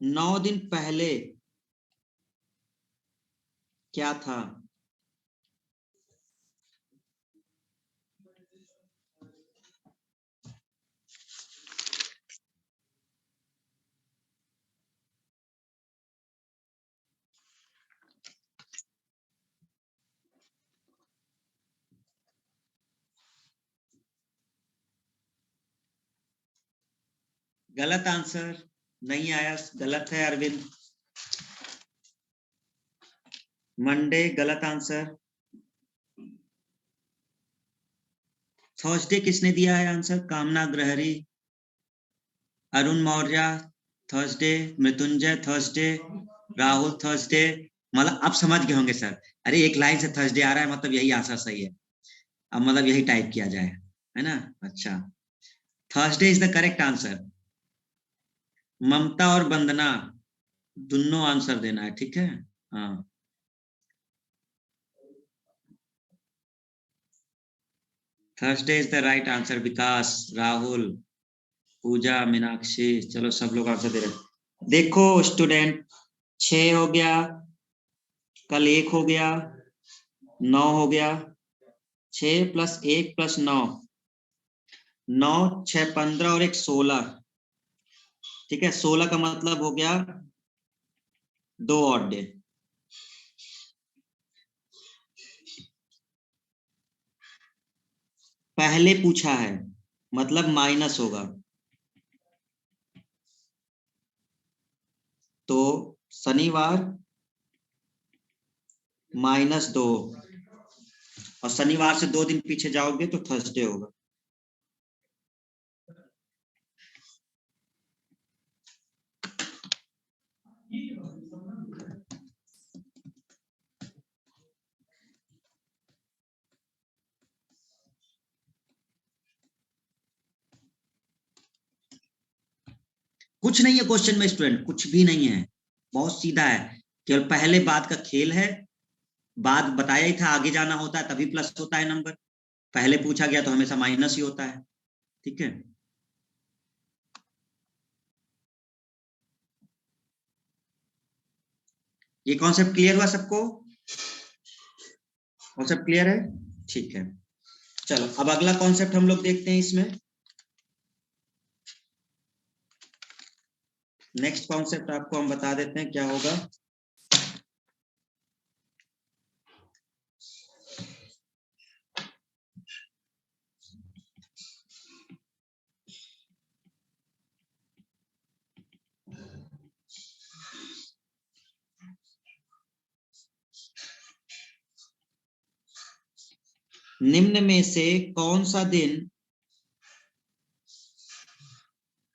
Speaker 2: 9 दिन पहले क्या था? गलत आंसर नहीं आया, गलत है अरविंद। मंडे गलत आंसर। थर्सडे किसने दिया है answer? Kamna Grahari, Arun Maurya Thursday, Mrityunjay Thursday, Rahul Thursday. मतलब आप समझ गए होंगे सर, अरे एक लाइन से थर्सडे आ रहा है मतलब यही आंसर सही है, अब मतलब यही टाइप किया जाए, है ना? अच्छा, Thursday is the correct answer. Mamta और वंदना दोनों आंसर देना है, ठीक है? हाँ, Thursday is the right answer. Vikas, Rahul, Pooja, Meenakshi, चलो सब लोग आंसर दे रहे। देखो स्टूडेंट, 6 हो गया, कल 1 हो गया, 9 हो गया, 6 + 1 + 9, 9 6 15 और 1 16, ठीक है, 16 का मतलब हो गया 2 ऑड डे। पहले पूछा है मतलब माइनस होगा, तो शनिवार -2, और शनिवार से 2 दिन पीछे जाओगे तो थर्सडे होगा। कुछ नहीं है क्वेश्चन में स्टूडेंट, कुछ भी नहीं है, बहुत सीधा है, केवल पहले बाद का खेल है। बाद बताया ही था, आगे जाना होता है तभी प्लस होता है नंबर, पहले पूछा गया तो हमेशा माइनस ही होता है। ठीक है, ये कॉन्सेप्ट क्लियर हुआ सबको? कॉन्सेप्ट क्लियर है? ठीक है, चलो अब अगला कॉन्सेप्ट हम लोग देखते हैं इसमें। नेक्स्ट कॉन्सेप्ट आपको हम बता देते हैं क्या होगा। निम्न में से कौन सा दिन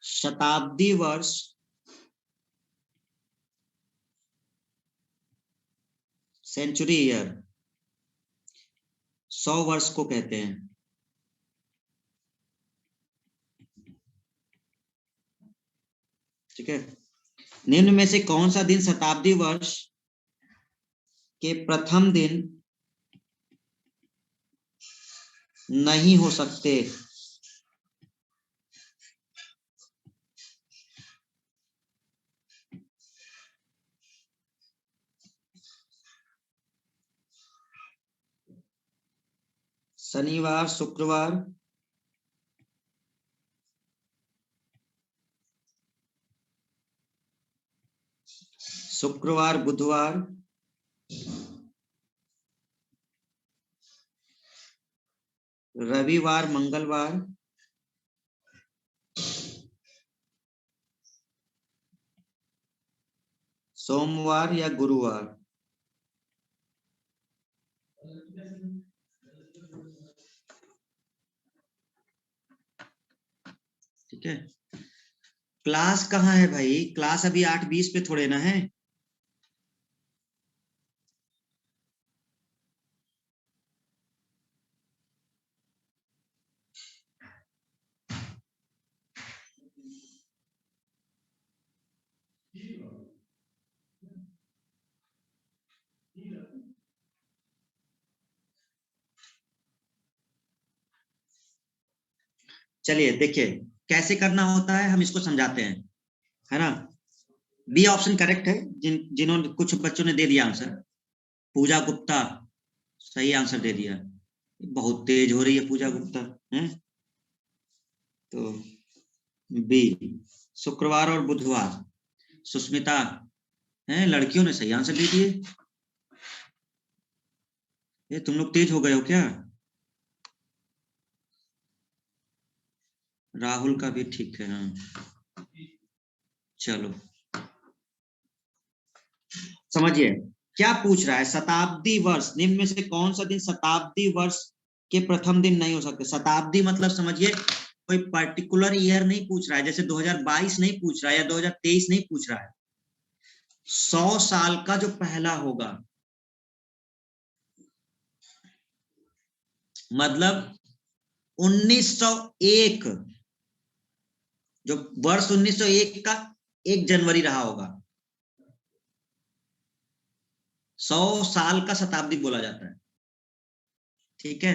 Speaker 2: शताब्दी वर्ष सेंचुरी ईयर 100 वर्ष को कहते हैं? ठीक है, निम्न में से कौन सा दिन शताब्दी वर्ष के प्रथम दिन नहीं हो सकते? शनिवार, शुक्रवार, शुक्रवार, बुधवार, रविवार, मंगलवार, सोमवार या गुरुवार। ठीक है, क्लास कहाँ है भाई? क्लास अभी 8:20 पे थोड़े ना है। चलिए देखिए कैसे करना होता है, हम इसको समझाते हैं, है ना। बी ऑप्शन करेक्ट है, जिन्होंने कुछ बच्चों ने दे दिया आंसर। पूजा गुप्ता सही आंसर दे दिया, बहुत तेज हो रही है पूजा गुप्ता है। तो बी, शुक्रवार और बुधवार, सुष्मिता है, लड़कियों ने सही आंसर दे दिए। ये तुम लोग तेज हो गए हो क्या? राहुल का भी ठीक है, हाँ। चलो समझिए क्या पूछ रहा है, शताब्दी वर्ष, निम्न में से कौन सा दिन शताब्दी वर्ष के प्रथम दिन नहीं हो सकते? शताब्दी मतलब समझिए कोई पर्टिकुलर ईयर नहीं पूछ रहा है, जैसे 2022 नहीं पूछ रहा है या 2023 नहीं पूछ रहा है, 100 साल का जो पहला होगा, मतलब 1901, जो वर्ष 1901 का 1 जनवरी रहा होगा, 100 साल का शताब्दी बोला जाता है। ठीक है,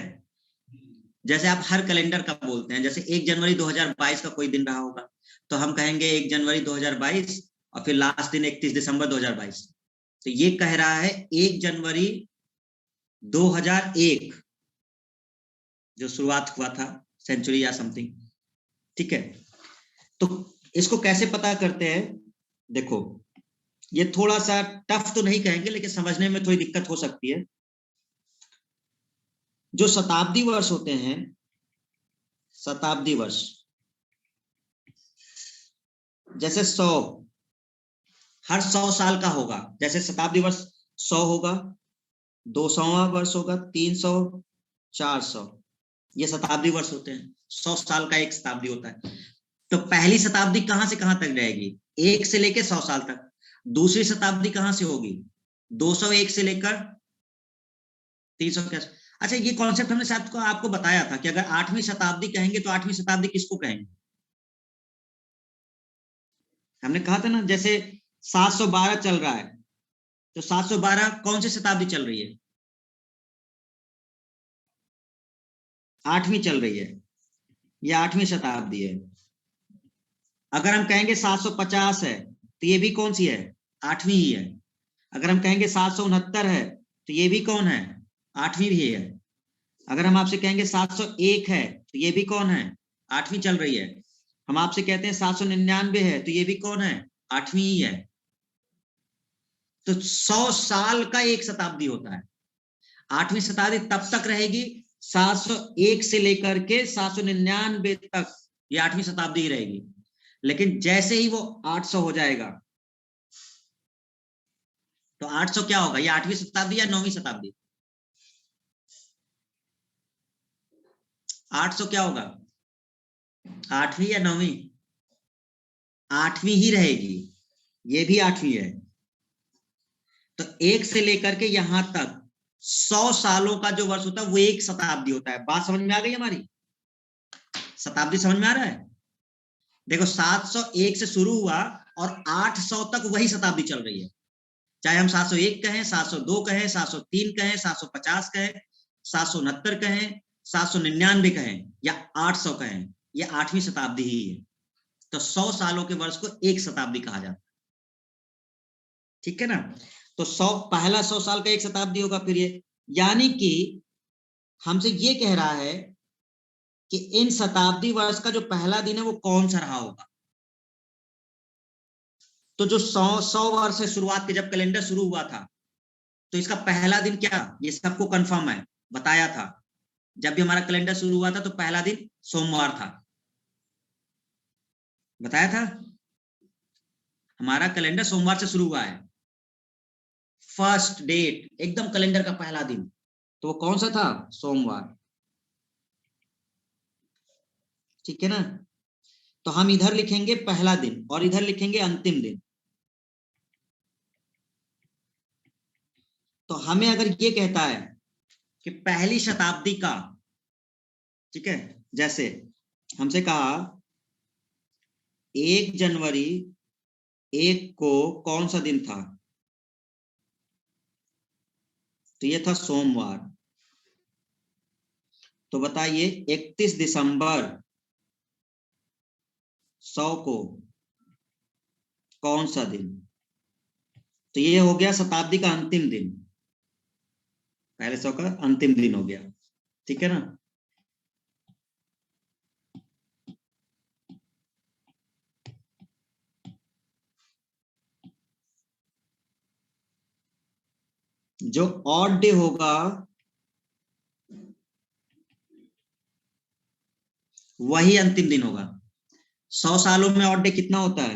Speaker 2: जैसे आप हर कैलेंडर का बोलते हैं, जैसे 1 जनवरी 2022 का कोई दिन रहा होगा तो हम कहेंगे 1 जनवरी 2022, और फिर लास्ट दिन 31 दिसंबर 2022। तो ये कह रहा है 1 जनवरी 2001 जो शुरुआत हुआ था सेंचुरी या समथिंग। ठीक है, तो इसको कैसे पता करते हैं? देखो, ये थोड़ा सा टफ तो नहीं कहेंगे, लेकिन समझने में थोड़ी दिक्कत हो सकती है। जो शताब्दी वर्ष होते हैं, शताब्दी वर्ष, जैसे 100, हर 100 साल का होगा, जैसे शताब्दी वर्ष 100 होगा, 200वां वर्ष होगा, 300, 400, ये शताब्दी वर्ष होते हैं। 100 साल का एक शताब्दी होता है। तो पहली शताब्दी कहां से कहां तक रहेगी? 1 से लेकर 100 साल तक। दूसरी शताब्दी कहां से होगी? 201 से लेकर 300 के। अच्छा, ये कॉन्सेप्ट हमने शायद आपको बताया था कि अगर 8वीं शताब्दी कहेंगे तो 8वीं शताब्दी किसको कहेंगे? हमने कहा था ना, जैसे 712 चल रहा है, तो 712 कौन सी शताब्दी चल रही है? 8वीं चल रही है, ये 8वीं शताब्दी है। अगर हम कहेंगे 750 है, तो ये भी कौन सी है? 8वीं ही है। अगर हम कहेंगे 769 है, तो ये भी कौन है? 8वीं ही है। अगर हम आपसे कहेंगे 701 है, तो ये भी कौन है? 8वीं चल रही है। हम आपसे कहते हैं 799 है, तो ये भी कौन है? 8वीं ही है। तो 100 साल का एक शताब्दी होता है। 8वीं शताब्दी तब तक रहेगी 701 से लेकर के 799 तक, ये 8वीं शताब्दी ही रहेगी। लेकिन जैसे ही वो 800 हो जाएगा, तो 800 क्या होगा? ये 8वीं शताब्दी या 9वीं शताब्दी? 800 क्या होगा? 8वीं या 9वीं? 8वीं ही रहेगी, ये भी 8वीं है। तो 1 से लेकर के यहां तक 100 सालों का जो वर्ष होता है वो एक शताब्दी होता है। बात समझ में आ गई हमारी? शताब्दी समझ में आ रहा है? देखो, 701 से शुरू हुआ और 800 तक वही शताब्दी चल रही है। चाहे हम 701 कहें, 702 कहें, 703 कहें, 750 कहें, 769 कहें, 799 कहें या 800 कहें, ये 8वीं शताब्दी ही है। तो 100 सालों के वर्ष को एक शताब्दी कहा जाता है। ठीक है ना? तो 100, पहला 100 साल का एक शताब्दी होगा फिर ये। यानी कि हमसे ये कह रहा है कि इन शताब्दी वर्ष का जो पहला दिन है वो कौन सा रहा होगा। तो जो 100 वर्ष से शुरुआत के जब कैलेंडर शुरू हुआ था, तो इसका पहला दिन क्या, ये सबको कंफर्म है, बताया था। जब भी हमारा कैलेंडर शुरू हुआ था तो पहला दिन सोमवार था, बताया था। हमारा कैलेंडर सोमवार से शुरू हुआ है, फर्स्ट डेट, एकदम कैलेंडर का पहला दिन। तो वो कौन सा था? सोमवार। ठीक है ना? तो हम इधर लिखेंगे पहला दिन और इधर लिखेंगे अंतिम दिन। तो हमें अगर ये कहता है कि पहली शताब्दी का, ठीक है, जैसे हमसे कहा 1 जनवरी 1 को कौन सा दिन था, तो ये था सोमवार। तो बताइए 31 दिसंबर 100 को कौन सा दिन? तो ये हो गया शताब्दी का अंतिम दिन, पहले 100 का अंतिम दिन हो गया। ठीक है ना? जो ऑड डे होगा वही अंतिम दिन होगा। 100 सालों में ऑड डे कितना होता है?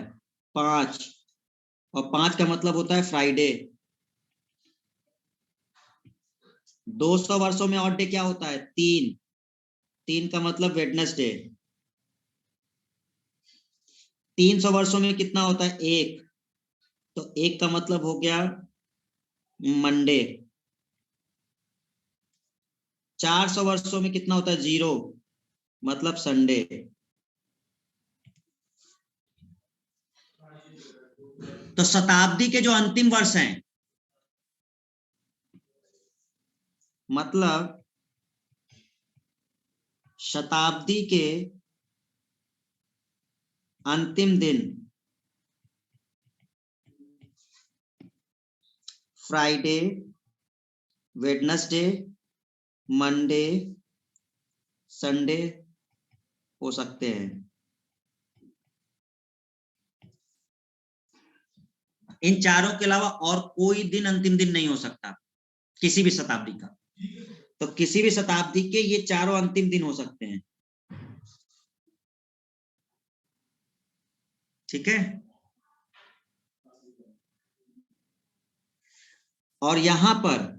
Speaker 2: 5, और 5 का मतलब होता है फ्राइडे। 200 वर्षों में ऑड डे क्या होता है? 3, 3 का मतलब वेडनेसडे। 300 वर्षों में कितना होता है? 1, तो 1 का मतलब हो गया मंडे। 400 वर्षों में कितना होता है? 0, मतलब संडे। तो शताब्दी के जो अंतिम वर्ष हैं, मतलब शताब्दी के अंतिम दिन फ्राइडे, वेडनेसडे, मंडे, संडे हो सकते हैं। इन चारों के अलावा और कोई दिन अंतिम दिन नहीं हो सकता किसी भी शताब्दी का। तो किसी भी शताब्दी के ये चारों अंतिम दिन हो सकते हैं। ठीक है, और यहां पर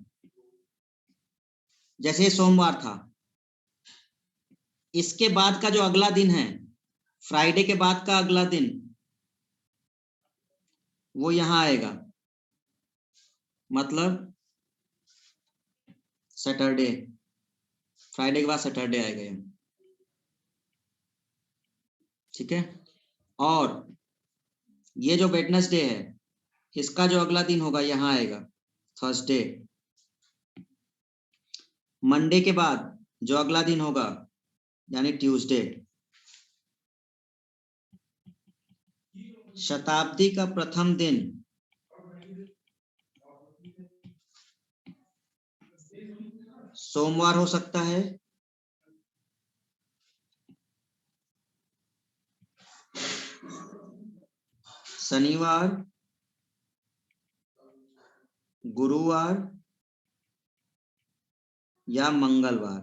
Speaker 2: जैसे सोमवार था, इसके बाद का जो अगला दिन है, फ्राइडे के बाद का अगला दिन, वो यहां आएगा, मतलब सैटरडे। फ्राइडे के बाद सैटरडे आएगा यहाँ। ठीक है, और ये जो वेडनेसडे है, इसका जो अगला दिन होगा यहां आएगा, थर्सडे। मंडे के बाद जो अगला दिन होगा यानी ट्यूसडे। शताब्दी का प्रथम दिन सोमवार हो सकता है, शनिवार, गुरुवार या मंगलवार,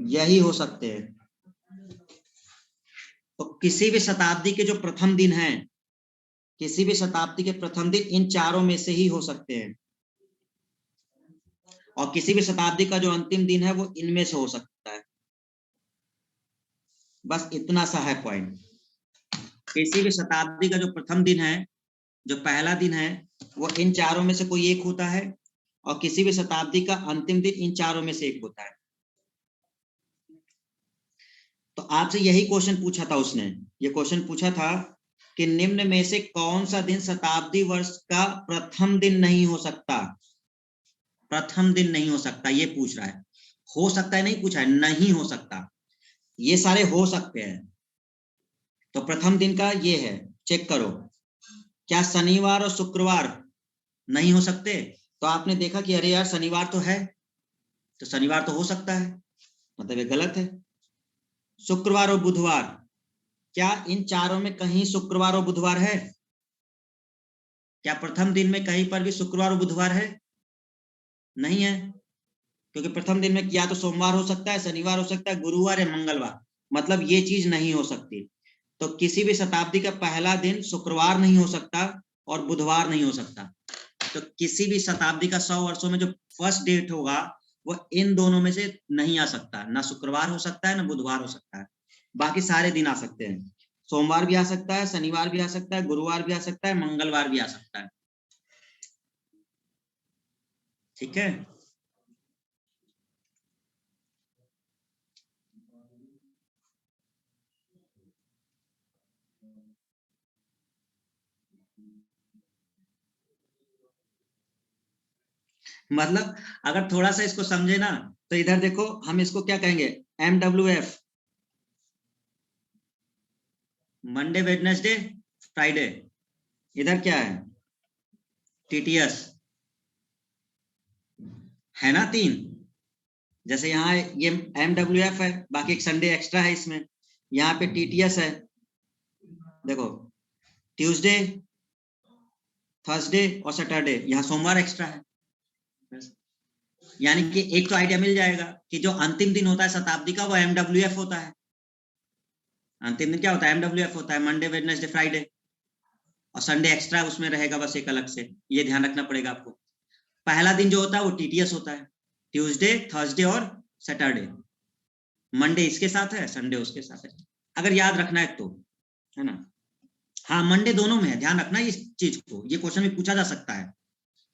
Speaker 2: यही हो सकते हैं। तो किसी भी शताब्दी के जो प्रथम दिन हैं, किसी भी शताब्दी के प्रथम दिन इन चारों में से ही हो सकते हैं, और किसी भी शताब्दी का जो अंतिम दिन है वो इनमें से हो सकता है। बस इतना सा है पॉइंट। किसी भी शताब्दी का जो प्रथम दिन है, जो पहला दिन है, वो इन चारों में से कोई एक होता है, और किसी भी शताब्दी का अंतिम दिन इन चारों में से एक होता है। तो आपसे यही क्वेश्चन पूछा था उसने, ये क्वेश्चन पूछा था कि निम्न में से कौन सा दिन शताब्दी वर्ष का प्रथम दिन नहीं हो सकता। प्रथम दिन नहीं हो सकता ये पूछ रहा है, हो सकता है नहीं पूछा है, नहीं हो सकता। ये सारे हो सकते हैं। तो प्रथम दिन का ये है, चेक करो, क्या शनिवार और शुक्रवार नहीं हो सकते? तो आपने देखा कि अरे यार शनिवार तो है, तो शनिवार तो हो सकता है, मतलब ये गलत है। शुक्रवार और बुधवार, क्या इन चारों में कहीं शुक्रवार और बुधवार है? क्या प्रथम दिन में कहीं पर भी शुक्रवार और बुधवार है? नहीं है, क्योंकि प्रथम दिन में या तो सोमवार हो सकता है, शनिवार हो सकता है, गुरुवार या मंगलवार, मतलब ये चीज नहीं हो सकती। तो किसी भी शताब्दी का पहला दिन शुक्रवार नहीं हो सकता और बुधवार नहीं हो सकता। तो किसी भी शताब्दी का 100 वर्षों में जो फर्स्ट डेट होगा वो इन दोनों में से नहीं आ सकता, ना शुक्रवार हो सकता है ना बुधवार हो सकता है। बाकी सारे दिन आ सकते हैं, सोमवार भी आ सकता है, शनिवार भी आ सकता है, गुरुवार भी आ सकता है, मंगलवार भी आ सकता है। ठीक है, मतलब अगर थोड़ा सा इसको समझे ना, तो इधर देखो, हम इसको क्या कहेंगे, MWF, मंडे वेडनेसडे फ्राइडे। इधर क्या है, TTS, है ना 3। जैसे यहाँ ये MWF है, बाकी एक संडे एक्स्ट्रा है इसमें, यहाँ पे TTS है। देखो, ट्यूसडे, थर्सडे और सैटरडे, यहाँ सोमवार एक्स्ट्रा है। यानी कि एक तो आइडिया मिल जाएगा कि जो अंतिम दिन होता है शताब्दी का वो MWF होता है। अंतिम दिन क्या होता है, MWF होता है, मंडे वेडनेसडे फ्राइडे, और संडे एक्स्ट्रा उसमें रहेगा बस एक अलग से, ये ध्यान रखना पड़ेगा आपको। पहला दिन जो होता है वो TTS होता है, ट्यूसडे, थर्सडे और सैटरडे। मंडे इसके साथ है, संडे उसके साथ है, अगर याद रखना है तो, है ना। हाँ, मंडे दोनों में है, ध्यान रखना इस चीज को, ये क्वेश्चन भी पूछा जा सकता है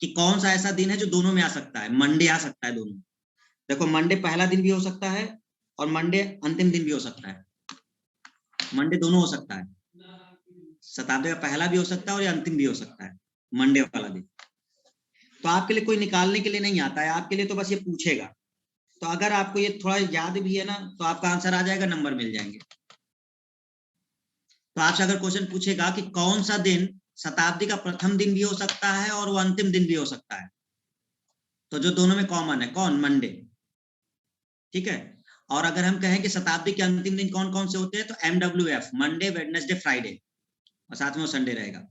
Speaker 2: कि कौन सा ऐसा दिन है जो दोनों में आ सकता है। मंडे आ सकता है दोनों। देखो, मंडे पहला दिन भी हो सकता है और मंडे अंतिम दिन भी हो सकता है, मंडे दोनों हो सकता है। शताब्दी का पहला भी हो सकता है और ये अंतिम भी हो सकता है, मंडे वाला दिन। तो आपके लिए कोई निकालने के लिए नहीं आता है, आपके लिए तो बस ये पूछेगा। तो अगर आपको ये थोड़ा याद भी है ना, तो आपका आंसर आ जाएगा, नंबर मिल जाएंगे। तो आपसे अगर क्वेश्चन पूछेगा कि कौन सा दिन शताब्दी का प्रथम दिन भी हो सकता है और वो अंतिम दिन भी हो सकता है, तो जो दोनों में कॉमन है कौन, मंडे। ठीक है, और अगर हम कहें कि शताब्दी के अंतिम दिन कौन कौन से होते हैं, तो MWF, मंडे, वेडनेसडे, फ्राइडे, और साथ में वो संडे रहेगा।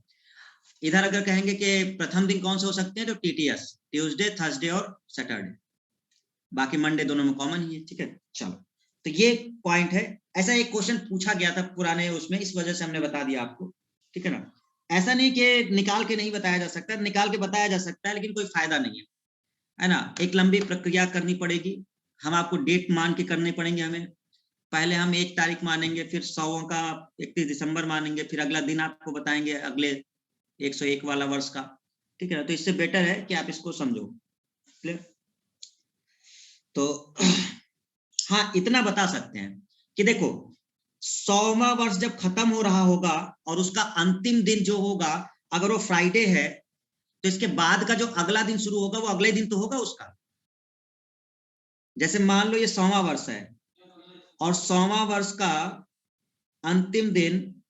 Speaker 2: इधर अगर कहेंगे कि प्रथम दिन कौन से हो सकते हैं, तो TTS, ट्यूसडे, थर्सडे और सैटरडे, बाकी मंडे दोनों में कॉमन ही है। ठीक है, चलो, तो ये पॉइंट है। ऐसा एक क्वेश्चन पूछा गया था पुराने उसमें, इस वजह से हमने बता दिया आपको। ठीक है ना, ऐसा नहीं कि निकाल के नहीं बताया जा सकता, निकाल के बताया जा सकता है, लेकिन कोई फायदा नहीं है ना। एक लंबी प्रक्रिया करनी पड़ेगी, हम आपको डेट मान के करने पड़ेंगे हमें। पहले हम 1 तारीख मानेंगे, फिर 100 का 31 दिसंबर मानेंगे, फिर अगला दिन आपको बताएंगे अगले 101 वाला वर्ष का। ठीक है ना, तो इससे बेटर है कि आप इसको समझो। क्लियर? तो हाँ, इतना बता सकते हैं कि देखो, 100वां वर्ष जब खत्म हो रहा होगा और उसका अंतिम दिन जो होगा, अगर वो फ्राइडे है, तो इसके बाद का जो अगला दिन शुरू होगा वो अगले दिन तो होगा उसका। जैसे मान लो ये 100वां वर्ष है और 100वां वर्ष का अंतिम दिन,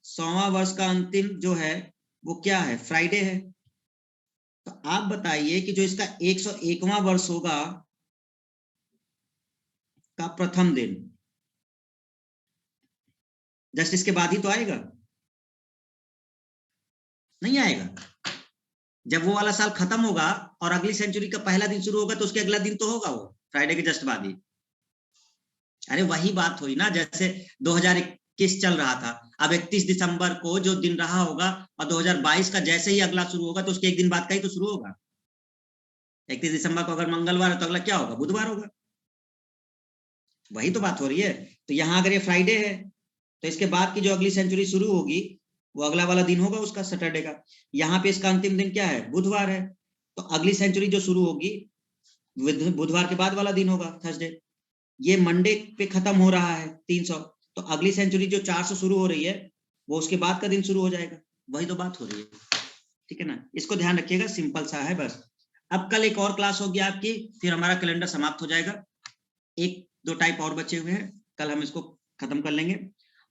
Speaker 2: 100वां वर्ष का अंतिम जो है वो क्या है, फ्राइडे है। तो आप बताइए कि जो इसका 101वां वर्ष होगा का प्रथम दिन, जस्ट इसके बाद ही तो आएगा, नहीं आएगा। जब वो वाला साल खत्म होगा और अगली सेंचुरी का पहला दिन शुरू होगा, तो उसके अगला दिन तो होगा वो फ्राइडे के जस्ट बाद ही। अरे वही बात हुई ना, जैसे 2021 चल रहा था, अब 31 दिसंबर को जो दिन रहा होगा, और 2022 का जैसे ही अगला शुरू होगा, तो उसके एक दिन बाद का ही तो शुरू होगा। 31 दिसंबर को अगर मंगलवार है, तो अगला क्या होगा, बुधवार होगा। वही तो बात हो रही है। तो यहाँ अगर ये फ्राइडे है, तो इसके बाद की जो अगली सेंचुरी शुरू होगी, वो अगला वाला दिन होगा उसका, सैटरडे का। यहाँ पे इसका अंतिम दिन क्या है, बुधवार है। तो अगली सेंचुरी जो शुरू होगी, बुधवार के बाद वाला दिन होगा, थर्सडे। ये मंडे पे खत्म हो रहा है 300, तो अगली सेंचुरी जो 400 शुरू हो रही है, वो उसके बाद का दिन शुरू हो जाएगा। वही तो बात हो रही है। ठीक है ना, इसको ध्यान रखिएगा, सिंपल सा है बस। अब कल एक और क्लास होगी आपकी, फिर हमारा कैलेंडर समाप्त हो जाएगा। 1-2 टाइप और बचे हुए हैं, कल हम इसको खत्म कर लेंगे।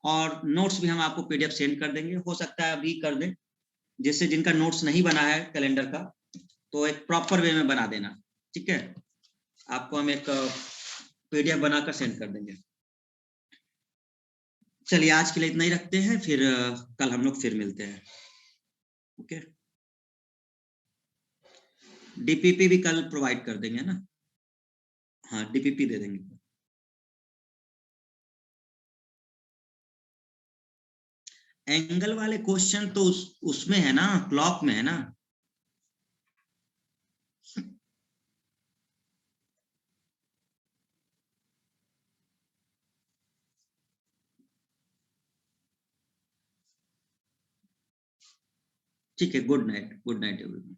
Speaker 2: और नोट्स भी हम आपको PDF सेंड कर देंगे, हो सकता है अभी कर दें, जिससे जिनका नोट्स नहीं बना है कैलेंडर का, तो एक प्रॉपर वे में बना देना। ठीक है, आपको हम एक PDF बनाकर सेंड कर देंगे। चलिए, आज के लिए इतना ही रखते हैं, फिर कल हम लोग फिर मिलते हैं। ओके, DPP भी कल प्रोवाइड कर देंगे ना। हाँ, DPP दे देंगे। एंगल वाले क्वेश्चन तो उसमें है ना, क्लॉक में है ना। ठीक है, good night, good night everyone.